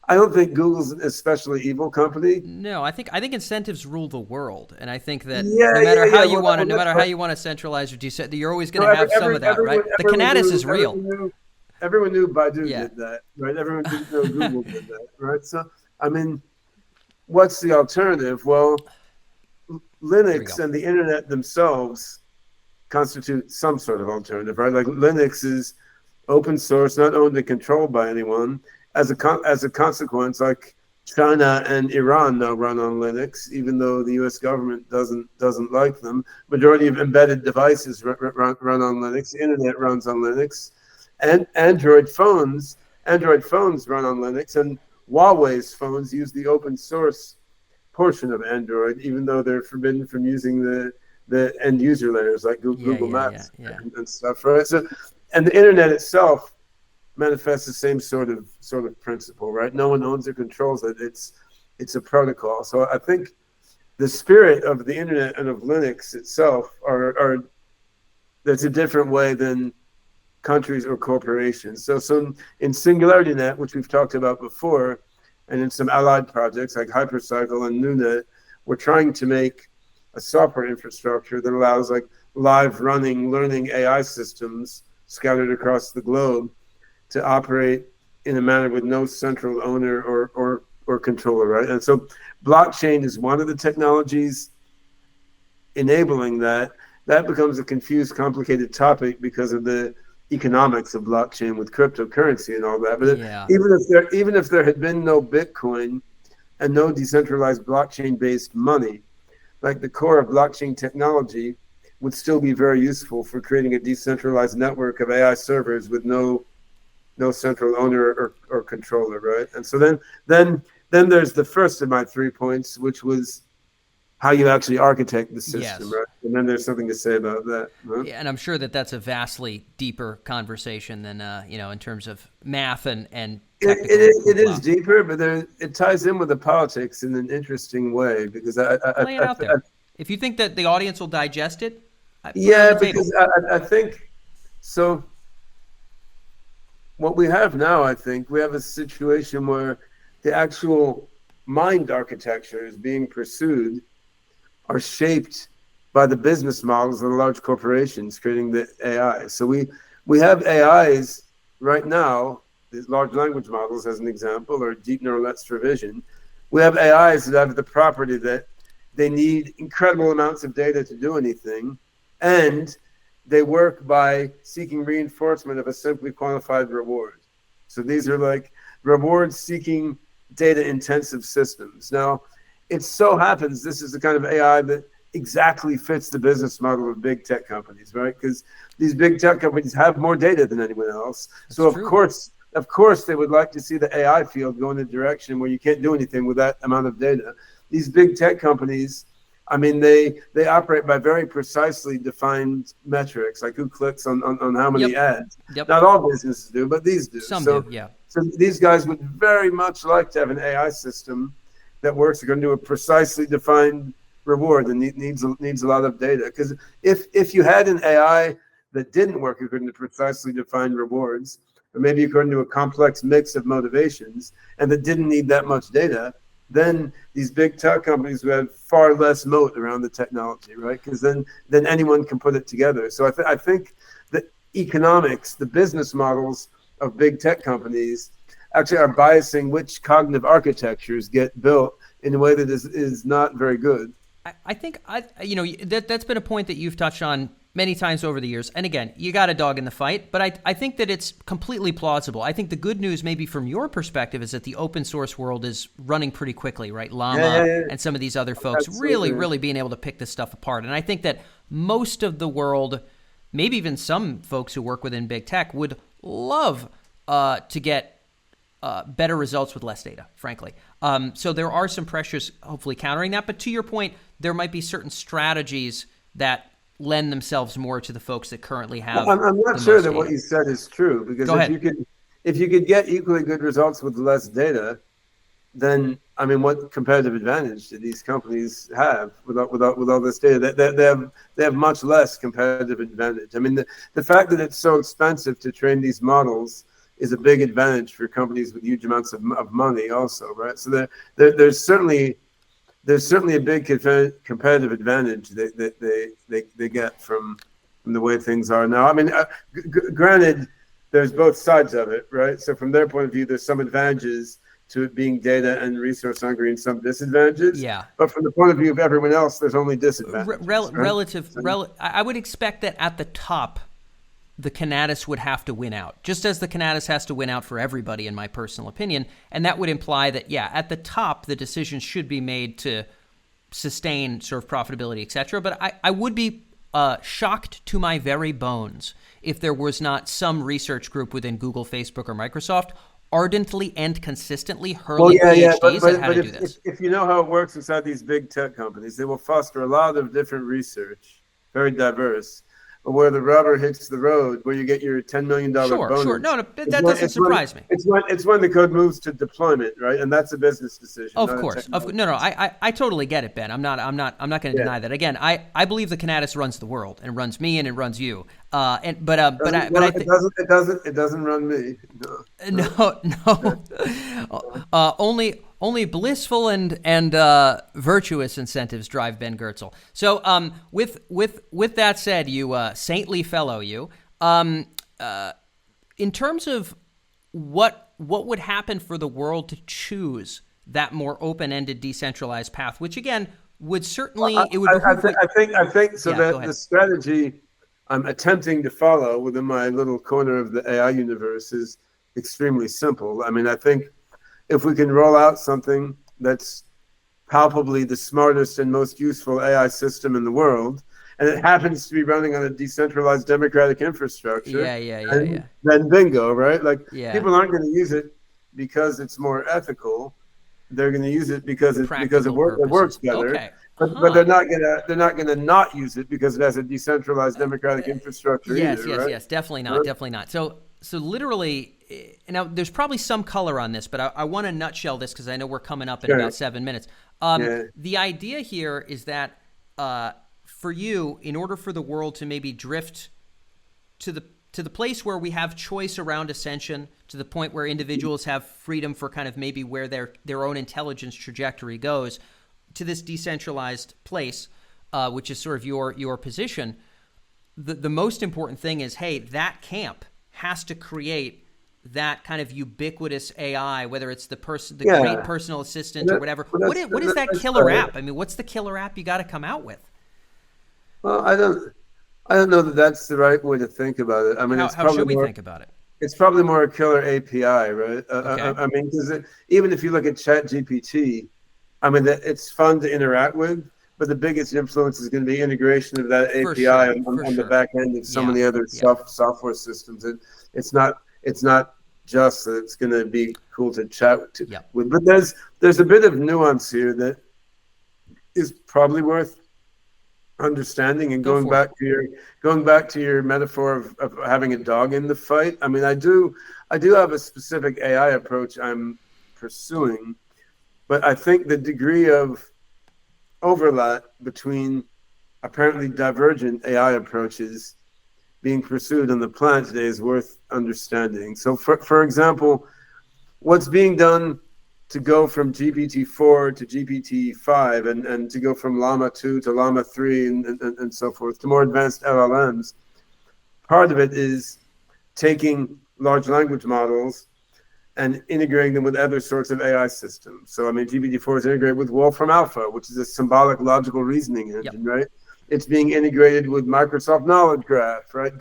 I don't think Google's an especially evil company. No, I think incentives rule the world, and I think that Yeah, no matter yeah, how yeah. you Well, want to, well, no that's matter how right. you want to centralize or you're always going No, to have some of that, right? The Kinetis is real. everyone knew Baidu Yeah. did that, right? Everyone didn't know Google did that, right? So, I mean, what's the alternative? Well, Here we Linux go. and the internet themselves constitute some sort of alternative, right? Like Linux is open source, not owned and controlled by anyone. As a consequence, like China and Iran now run on Linux, even though the U.S. government doesn't like them. Majority of embedded devices run on Linux. The internet runs on Linux, and Android phones run on Linux, and Huawei's phones use the open source portion of Android, even though they're forbidden from using the end user layers like Google Maps and stuff, right? So, and the internet itself manifests the same sort of principle, right? No one owns or controls it. It's a protocol. So I think the spirit of the internet and of Linux itself are that's a different way than countries or corporations. So in SingularityNet, which we've talked about before, and in some allied projects like Hypercycle and NuNet, we're trying to make a software infrastructure that allows like live running learning AI systems scattered across the globe to operate in a manner with no central owner or controller, right? And so blockchain is one of the technologies enabling that. That becomes a confused, complicated topic because of the economics of blockchain with cryptocurrency and all that. But even if there had been no Bitcoin and no decentralized blockchain-based money, like the core of blockchain technology would still be very useful for creating a decentralized network of AI servers with no central owner or controller, right? And so then there's the first of my 3 points, which was how you actually architect the system, right? And then there's something to say about that. Right? Yeah, and I'm sure that that's a vastly deeper conversation than in terms of math and technical. It is deeper, but it ties in with the politics in an interesting way because lay it out there. If you think that the audience will digest it, because I think so. What we have now, I think, we have a situation where the actual mind architectures being pursued are shaped by the business models of the large corporations creating the AI. So we have AIs right now, these large language models as an example, or deep neural nets for vision. We have AIs that have the property that they need incredible amounts of data to do anything, and they work by seeking reinforcement of a simply quantified reward. So these are like reward-seeking, data-intensive systems. Now, it so happens this is the kind of AI that exactly fits the business model of big tech companies, right? Because these big tech companies have more data than anyone else. So of course, they would like to see the AI field go in a direction where you can't do anything with that amount of data. These big tech companies, I mean, they operate by very precisely defined metrics, like who clicks on how many ads. Not all businesses do, but these do. Some do, yeah. So these guys would very much like to have an AI system that works according to a precisely defined reward and needs a lot of data. Because if you had an AI that didn't work according to precisely defined rewards, or maybe according to a complex mix of motivations, and that didn't need that much data, then these big tech companies would have far less moat around the technology, right? Because then anyone can put it together. So I think the economics, the business models of big tech companies actually are biasing which cognitive architectures get built in a way that is not very good. I think that's been a point that you've touched on many times over the years. And again, you got a dog in the fight, but I think that it's completely plausible. I think the good news, maybe from your perspective, is that the open source world is running pretty quickly, right? Llama and some of these other folks really being able to pick this stuff apart. And I think that most of the world, maybe even some folks who work within big tech, would love to get better results with less data, frankly. So there are some pressures hopefully countering that. But to your point, there might be certain strategies that lend themselves more to the folks that currently have. I'm not sure that what you said is true, because if you could get equally good results with less data, then I mean, what competitive advantage do these companies have with all this data? They have much less competitive advantage. I mean, the fact that it's so expensive to train these models is a big advantage for companies with huge amounts of money also, right? So there's certainly a big competitive advantage that they get from the way things are now. I mean, granted, there's both sides of it, right? So from their point of view, there's some advantages to it being data and resource hungry and some disadvantages. Yeah. But from the point of view of everyone else, there's only disadvantages. I would expect that at the top, the Canadis would have to win out, just as the Canadis has to win out for everybody, in my personal opinion. And that would imply that, yeah, at the top, the decisions should be made to sustain sort of profitability, et cetera. But I would be shocked to my very bones if there was not some research group within Google, Facebook, or Microsoft ardently and consistently hurling PhDs at how to do this. If you know how it works inside these big tech companies, they will foster a lot of different research, very diverse. But where the rubber hits the road, where you get your $10 million bonus. Sure. No, that doesn't surprise me. It's when the code moves to deployment, right? And that's a business decision. Of course. I totally get it, Ben. I'm not going to deny that. Again, I believe the Canadis runs the world and runs me and it runs you. It doesn't run me. No. Only blissful and virtuous incentives drive Ben Goertzel. So, with that said, you saintly fellow, you, in terms of what would happen for the world to choose that more open-ended, decentralized path, which again would certainly I think so. That the strategy I'm attempting to follow within my little corner of the AI universe is extremely simple. I mean, I think if we can roll out something that's palpably the smartest and most useful AI system in the world, and it happens to be running on a decentralized democratic infrastructure, then bingo, right? Like people aren't going to use it because it's more ethical. They're going to use it because it works better. Okay. But they're not gonna not use it because it has a decentralized democratic infrastructure. Yes, right? definitely not. So literally, now there's probably some color on this, but I want to nutshell this because I know we're coming up in about 7 minutes. The idea here is that for you, in order for the world to maybe drift to the place where we have choice around Ascension, to the point where individuals have freedom for kind of maybe where their own intelligence trajectory goes, to this decentralized place, which is sort of your position, the most important thing is, hey, that camp has to create that kind of ubiquitous AI, whether it's the great personal assistant or whatever. What is that killer app? I mean, what's the killer app you got to come out with? Well, I don't know that that's the right way to think about it. I mean, how should we think about it? It's probably more a killer API, right? Okay. I mean, because even if you look at ChatGPT, I mean, it's fun to interact with, but the biggest influence is going to be integration of that API on the back end of so many other software systems. And it's not just that it's going to be cool to chat with, but there's a bit of nuance here that is probably worth understanding. And going back to your metaphor of having a dog in the fight. I mean, I do have a specific AI approach I'm pursuing. But I think the degree of overlap between apparently divergent AI approaches being pursued on the planet today is worth understanding. So, for example, what's being done to go from GPT-4 to GPT-5 and to go from Llama 2 to Llama 3 and so forth to more advanced LLMs, part of it is taking large language models and integrating them with other sorts of AI systems. So, I mean, GPT-4 is integrated with Wolfram Alpha, which is a symbolic logical reasoning engine, right? It's being integrated with Microsoft Knowledge Graph, right?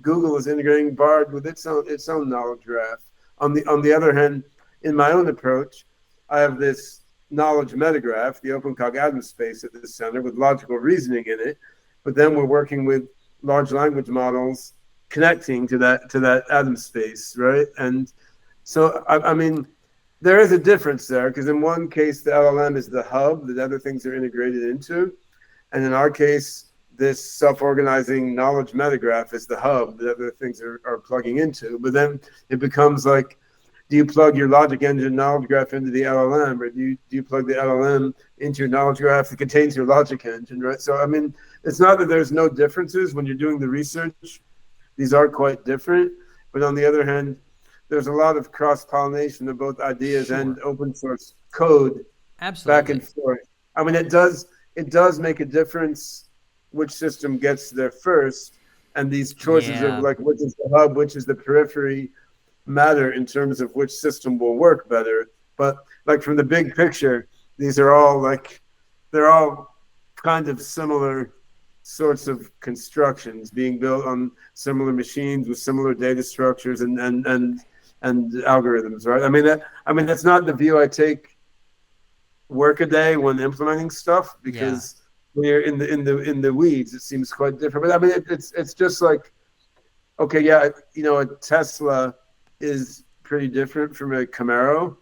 Google is integrating Bard with its own knowledge graph. On the other hand, in my own approach, I have this knowledge metagraph, the OpenCog atom space at the center with logical reasoning in it. But then we're working with large language models connecting to that atom space, right? And so, I mean, there is a difference there because in one case, the LLM is the hub that other things are integrated into. And in our case, this self-organizing knowledge metagraph is the hub that other things are plugging into. But then it becomes like, do you plug your logic engine knowledge graph into the LLM, or do you plug the LLM into your knowledge graph that contains your logic engine, right? So, I mean, it's not that there's no differences when you're doing the research. These are quite different. But on the other hand, there's a lot of cross-pollination of both ideas Sure. and open source code Absolutely. back and forth. I mean, it does make a difference which system gets there first, and these choices of like which is the hub, which is the periphery, matter in terms of which system will work better. But like from the big picture, these are all like they're all kind of similar sorts of constructions being built on similar machines with similar data structures and algorithms, right? I mean that's not the view I take work a day when implementing stuff, because when you're in the weeds, it seems quite different. But I mean, it's just like, okay, yeah, you know, a Tesla is pretty different from a Camaro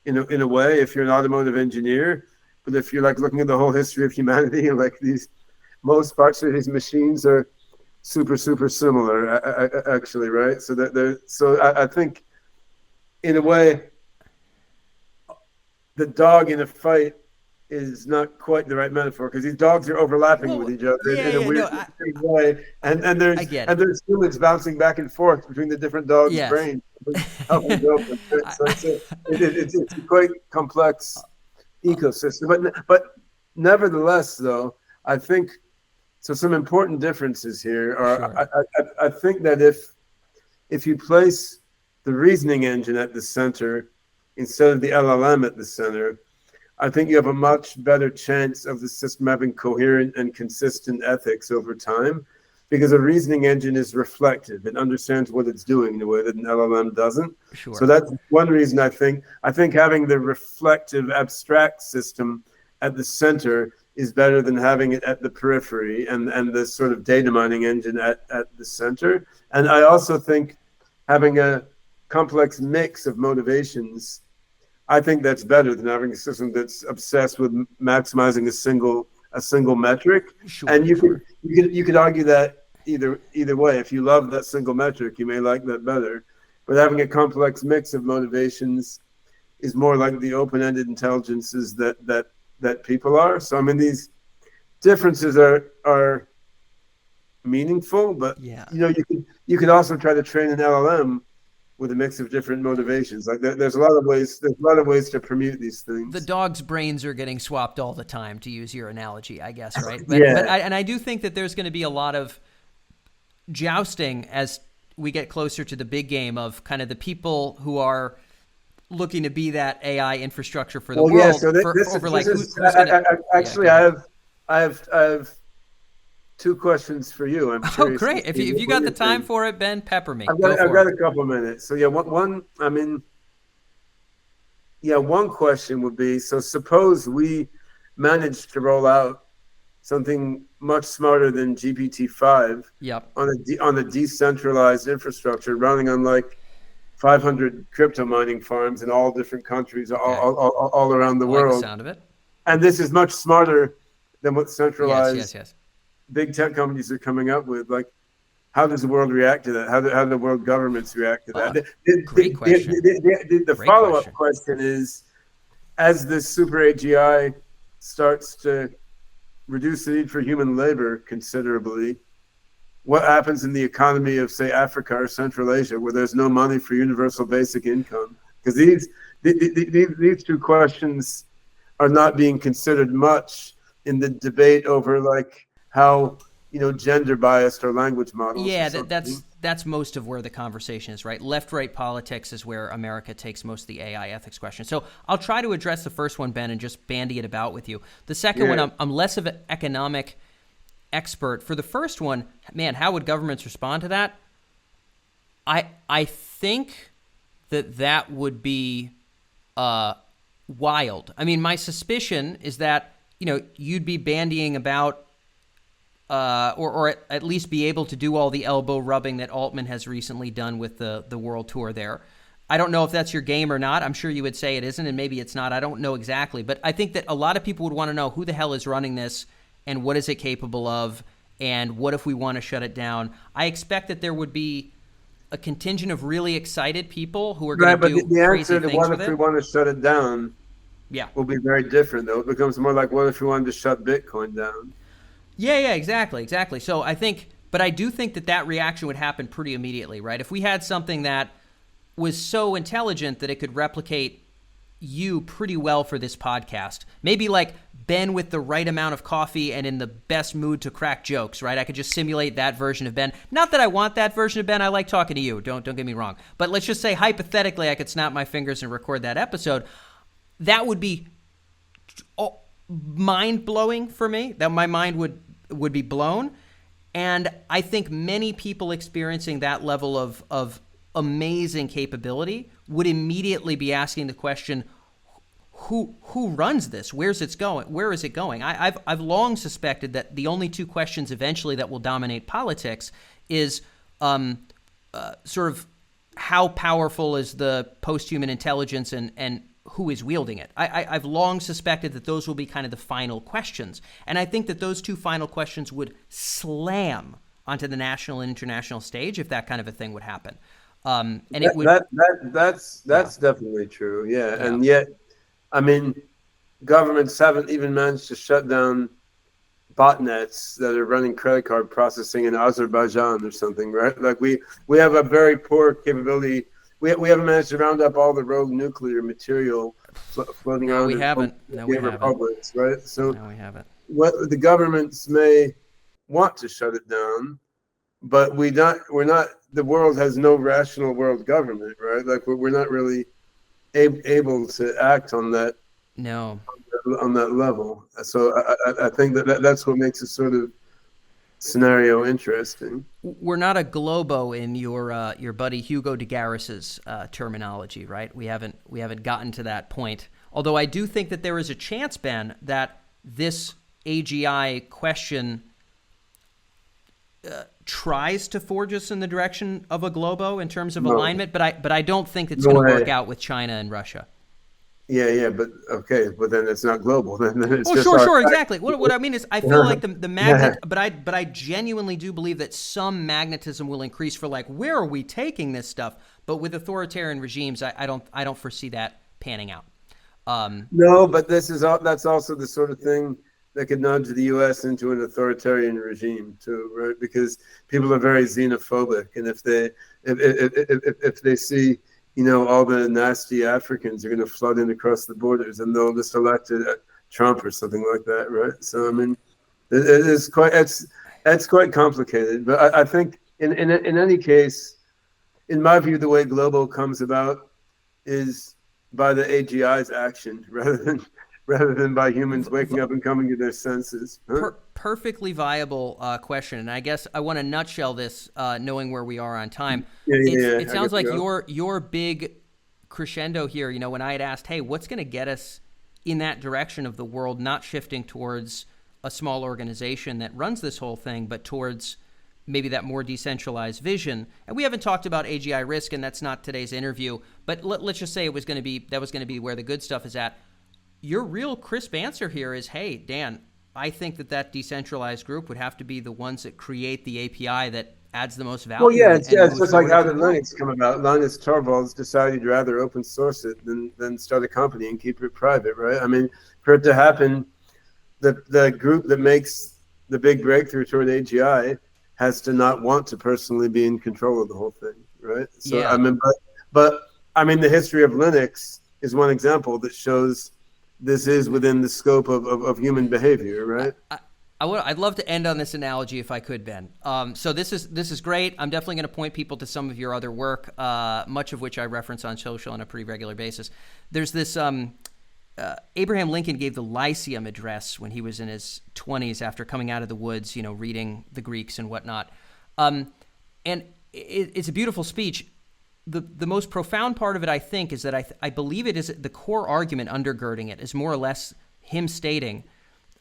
in a way if you're an automotive engineer. But if you're like looking at the whole history of humanity, and like most parts of these machines are super similar, actually, right? So I think in a way, the dog in a fight is not quite the right metaphor, because these dogs are overlapping with each other in a weird way, and there's humans bouncing back and forth between the different dogs' brains, helping go. So it's a quite complex ecosystem, but nevertheless, though, I think so. Some important differences here are Sure. I think that if you place the reasoning engine at the center instead of the LLM at the center, I think you have a much better chance of the system having coherent and consistent ethics over time, because a reasoning engine is reflective. It understands what it's doing in a way that an LLM doesn't. Sure. So that's one reason I think having the reflective abstract system at the center is better than having it at the periphery and the sort of data mining engine at the center. And I also think having a complex mix of motivations, I think that's better than having a system that's obsessed with maximizing a single metric. Sure, and you could argue that either way. If you love that single metric, you may like that better. But having a complex mix of motivations is more like the open-ended intelligences that people are. So I mean, these differences are meaningful, but you know, you could also try to train an LLM with a mix of different motivations. Like there's a lot of ways to permute these things. The dog's brains are getting swapped all the time, to use your analogy, I guess, right? But I do think that there's going to be a lot of jousting as we get closer to the big game of kind of the people who are looking to be that AI infrastructure for the world. Yeah, so I have two questions for you. I'm curious. Oh, great! If you got the time for it, Ben, pepper me. I've got a couple of minutes. So one question would be: so suppose we managed to roll out something much smarter than GPT-5 on a decentralized infrastructure running on like 500 crypto mining farms in all different countries, all around the world. Like the sound of it. And this is much smarter than what centralized yes. big tech companies are coming up with. Like, how does the world react to that? How do the world governments react to that? Great question. The follow-up question is, as this super AGI starts to reduce the need for human labor considerably, what happens in the economy of, say, Africa or Central Asia, where there's no money for universal basic income? Because these two questions are not being considered much in the debate over like how, you know, gender biased or language models. Yeah, that's most of where the conversation is, right? Left-right politics is where America takes most of the AI ethics questions. So I'll try to address the first one, Ben, and just bandy it about with you. The second one, I'm less of an economic expert. For the first one, man, how would governments respond to that? I think that would be wild. I mean, my suspicion is that, you know, you'd be bandying about or at least be able to do all the elbow rubbing that Altman has recently done with the world tour there. I don't know if that's your game or not. I'm sure you would say it isn't, and maybe it's not. I don't know exactly. But I think that a lot of people would want to know who the hell is running this and what is it capable of, and what if we want to shut it down. I expect that there would be a contingent of really excited people who are going to do crazy things with it. What if we want to shut it down will be very different, though. It becomes more like, what if we wanted to shut Bitcoin down? Yeah, exactly. So I do think that reaction would happen pretty immediately, right? If we had something that was so intelligent that it could replicate you pretty well for this podcast. Maybe like Ben with the right amount of coffee and in the best mood to crack jokes, right? I could just simulate that version of Ben. Not that I want that version of Ben. I like talking to you. Don't get me wrong. But let's just say hypothetically I could snap my fingers and record that episode. That would be mind-blowing for me. That my mind would be blown. And I think many people experiencing that level of amazing capability would immediately be asking the question, who runs this? Where is it going? I've long suspected that the only two questions eventually that will dominate politics is sort of how powerful is the posthuman intelligence and who is wielding it. I've long suspected that those will be kind of the final questions. And I think that those two final questions would slam onto the national and international stage if that kind of a thing would happen. And it would. That's definitely true. Yeah. And yet, I mean, governments haven't even managed to shut down botnets that are running credit card processing in Azerbaijan or something, right? Like we have a very poor capability. We haven't managed to round up all the rogue nuclear material floating around. We haven't. No, we haven't. Republics, right? So no, we haven't. What the governments may want to shut it down, but we're not. The world has no rational world government, right? Like we're not really able to act on that. No. On that level. So I think that's what makes this sort of scenario interesting. We're not a globo in your buddy Hugo de Garis's terminology, right? We haven't gotten to that point. Although I do think that there is a chance, Ben, that this AGI question tries to forge us in the direction of a globo in terms of alignment, but I don't think it's going to work out with China and Russia. Yeah, but okay, but then it's not global. Then it's sure, exactly. What I mean is, I feel like the magnet, but I genuinely do believe that some magnetism will increase for like, where are we taking this stuff? But with authoritarian regimes, I don't foresee that panning out. No, but that's also the sort of thing that could nudge the U.S. into an authoritarian regime too, right? Because people are very xenophobic, and if they see, all the nasty Africans are going to flood in across the borders, and they'll just elect Trump or something like that, right? So I mean, it's quite complicated. But I think in any case, in my view, the way global comes about is by the AGI's action rather than by humans waking up and coming to their senses. Huh? Perfectly viable question, and I guess I want to nutshell this, knowing where we are on time. It sounds like your big crescendo here. When I had asked, "Hey, what's going to get us in that direction of the world not shifting towards a small organization that runs this whole thing, but towards maybe that more decentralized vision?" And we haven't talked about AGI risk, and that's not today's interview. But let's just say that was going to be where the good stuff is at. Your real crisp answer here is, hey, Dan, I think that decentralized group would have to be the ones that create the API that adds the most value. Well, yeah, it's just like how the Linux come about. Linus Torvalds decided he'd rather open source it than start a company and keep it private, right? I mean, for it to happen, the group that makes the big breakthrough toward AGI has to not want to personally be in control of the whole thing, right? So yeah. I mean, but I mean, the history of Linux is one example that shows this is within the scope of human behavior, right? I'd love to end on this analogy if I could, Ben. So this is great. I'm definitely going to point people to some of your other work, much of which I reference on social on a pretty regular basis. There's this Abraham Lincoln gave the Lyceum address when he was in his 20s after coming out of the woods, reading the Greeks and whatnot. And it's a beautiful speech. The most profound part of it, I think, is that I believe it is the core argument undergirding it is more or less him stating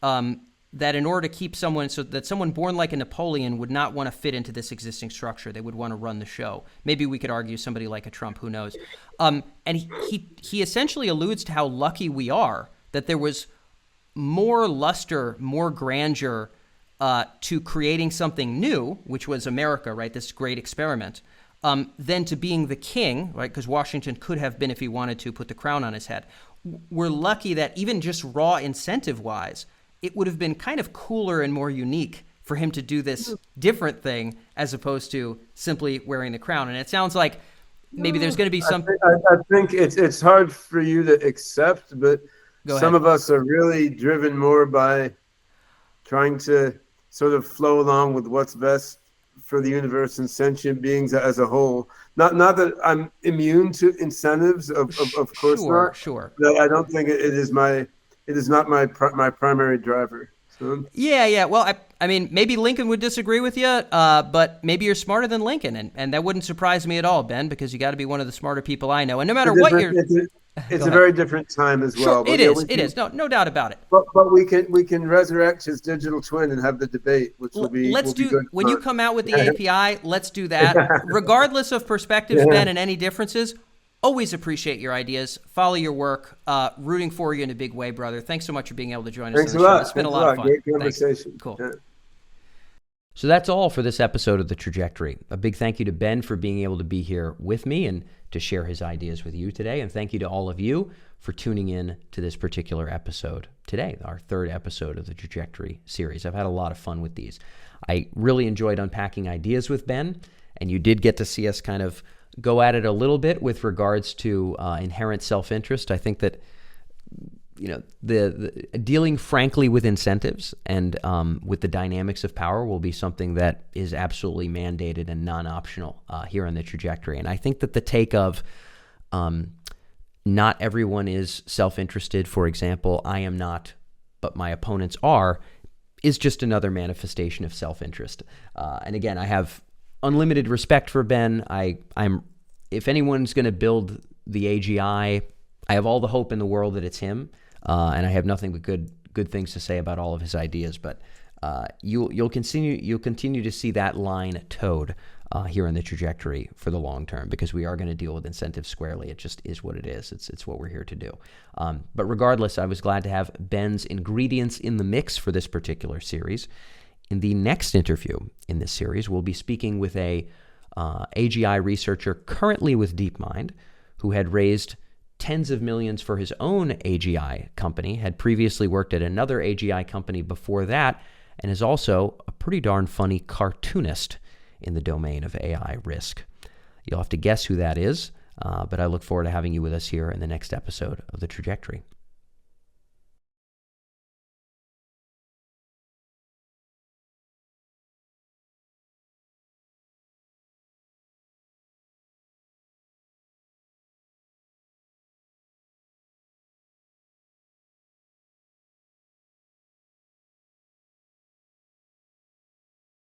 that in order to keep someone born like a Napoleon would not want to fit into this existing structure. They would want to run the show. Maybe we could argue somebody like a Trump, who knows? And he essentially alludes to how lucky we are that there was more luster, more grandeur to creating something new, which was America, right? This great experiment. Than to being the king, right? Because Washington could have been, if he wanted to, put the crown on his head. We're lucky that even just raw incentive-wise, it would have been kind of cooler and more unique for him to do this different thing as opposed to simply wearing the crown. And it sounds like maybe there's going to be some. I think it's hard for you to accept, but Go some ahead. of us are really driven more by trying to sort of flow along with what's best for the universe and sentient beings as a whole. Not that I'm immune to incentives, of course Sure, not. sure. But I don't think it is not my primary driver. So Yeah, yeah. Well, I mean, maybe Lincoln would disagree with you, but maybe you're smarter than Lincoln, and that wouldn't surprise me at all, Ben, because you got to be one of the smarter people I know. And no matter what you're, it's go a ahead. very different time as Sure, well. But it yeah, is. It is. No doubt about it. but we can resurrect his digital twin and have the debate, which Let's will be do, good when you fun. come out with the API, let's do that. Regardless of perspectives, Ben, and any differences, always appreciate your ideas. Follow your work. Rooting for you in a big way, brother. Thanks so much for being able to join us Thanks on a the show. lot. It's been a Thanks lot of fun. Great Thanks. conversation. Cool. Yeah. So that's all for this episode of The Trajectory. A big thank you to Ben for being able to be here with me and to share his ideas with you today. And thank you to all of you for tuning in to this particular episode today, our third episode of the Trajectory series. I've had a lot of fun with these. I really enjoyed unpacking ideas with Ben, and you did get to see us kind of go at it a little bit with regards to inherent self-interest. I think that the dealing frankly with incentives and with the dynamics of power will be something that is absolutely mandated and non-optional here on the Trajectory. And I think that the take of not everyone is self-interested, for example, I am not, but my opponents are, is just another manifestation of self-interest. And again, I have unlimited respect for Ben. I'm if anyone's going to build the AGI, I have all the hope in the world that it's him. And I have nothing but good things to say about all of his ideas. But you'll continue to see that line towed here in the Trajectory for the long term, because we are going to deal with incentives squarely. It just is what it is. It's what we're here to do. But regardless, I was glad to have Ben's ingredients in the mix for this particular series. In the next interview in this series, we'll be speaking with a AGI researcher currently with DeepMind, who had raised tens of millions for his own AGI company, had previously worked at another AGI company before that, and is also a pretty darn funny cartoonist in the domain of AI risk. You'll have to guess who that is, but I look forward to having you with us here in the next episode of The Trajectory.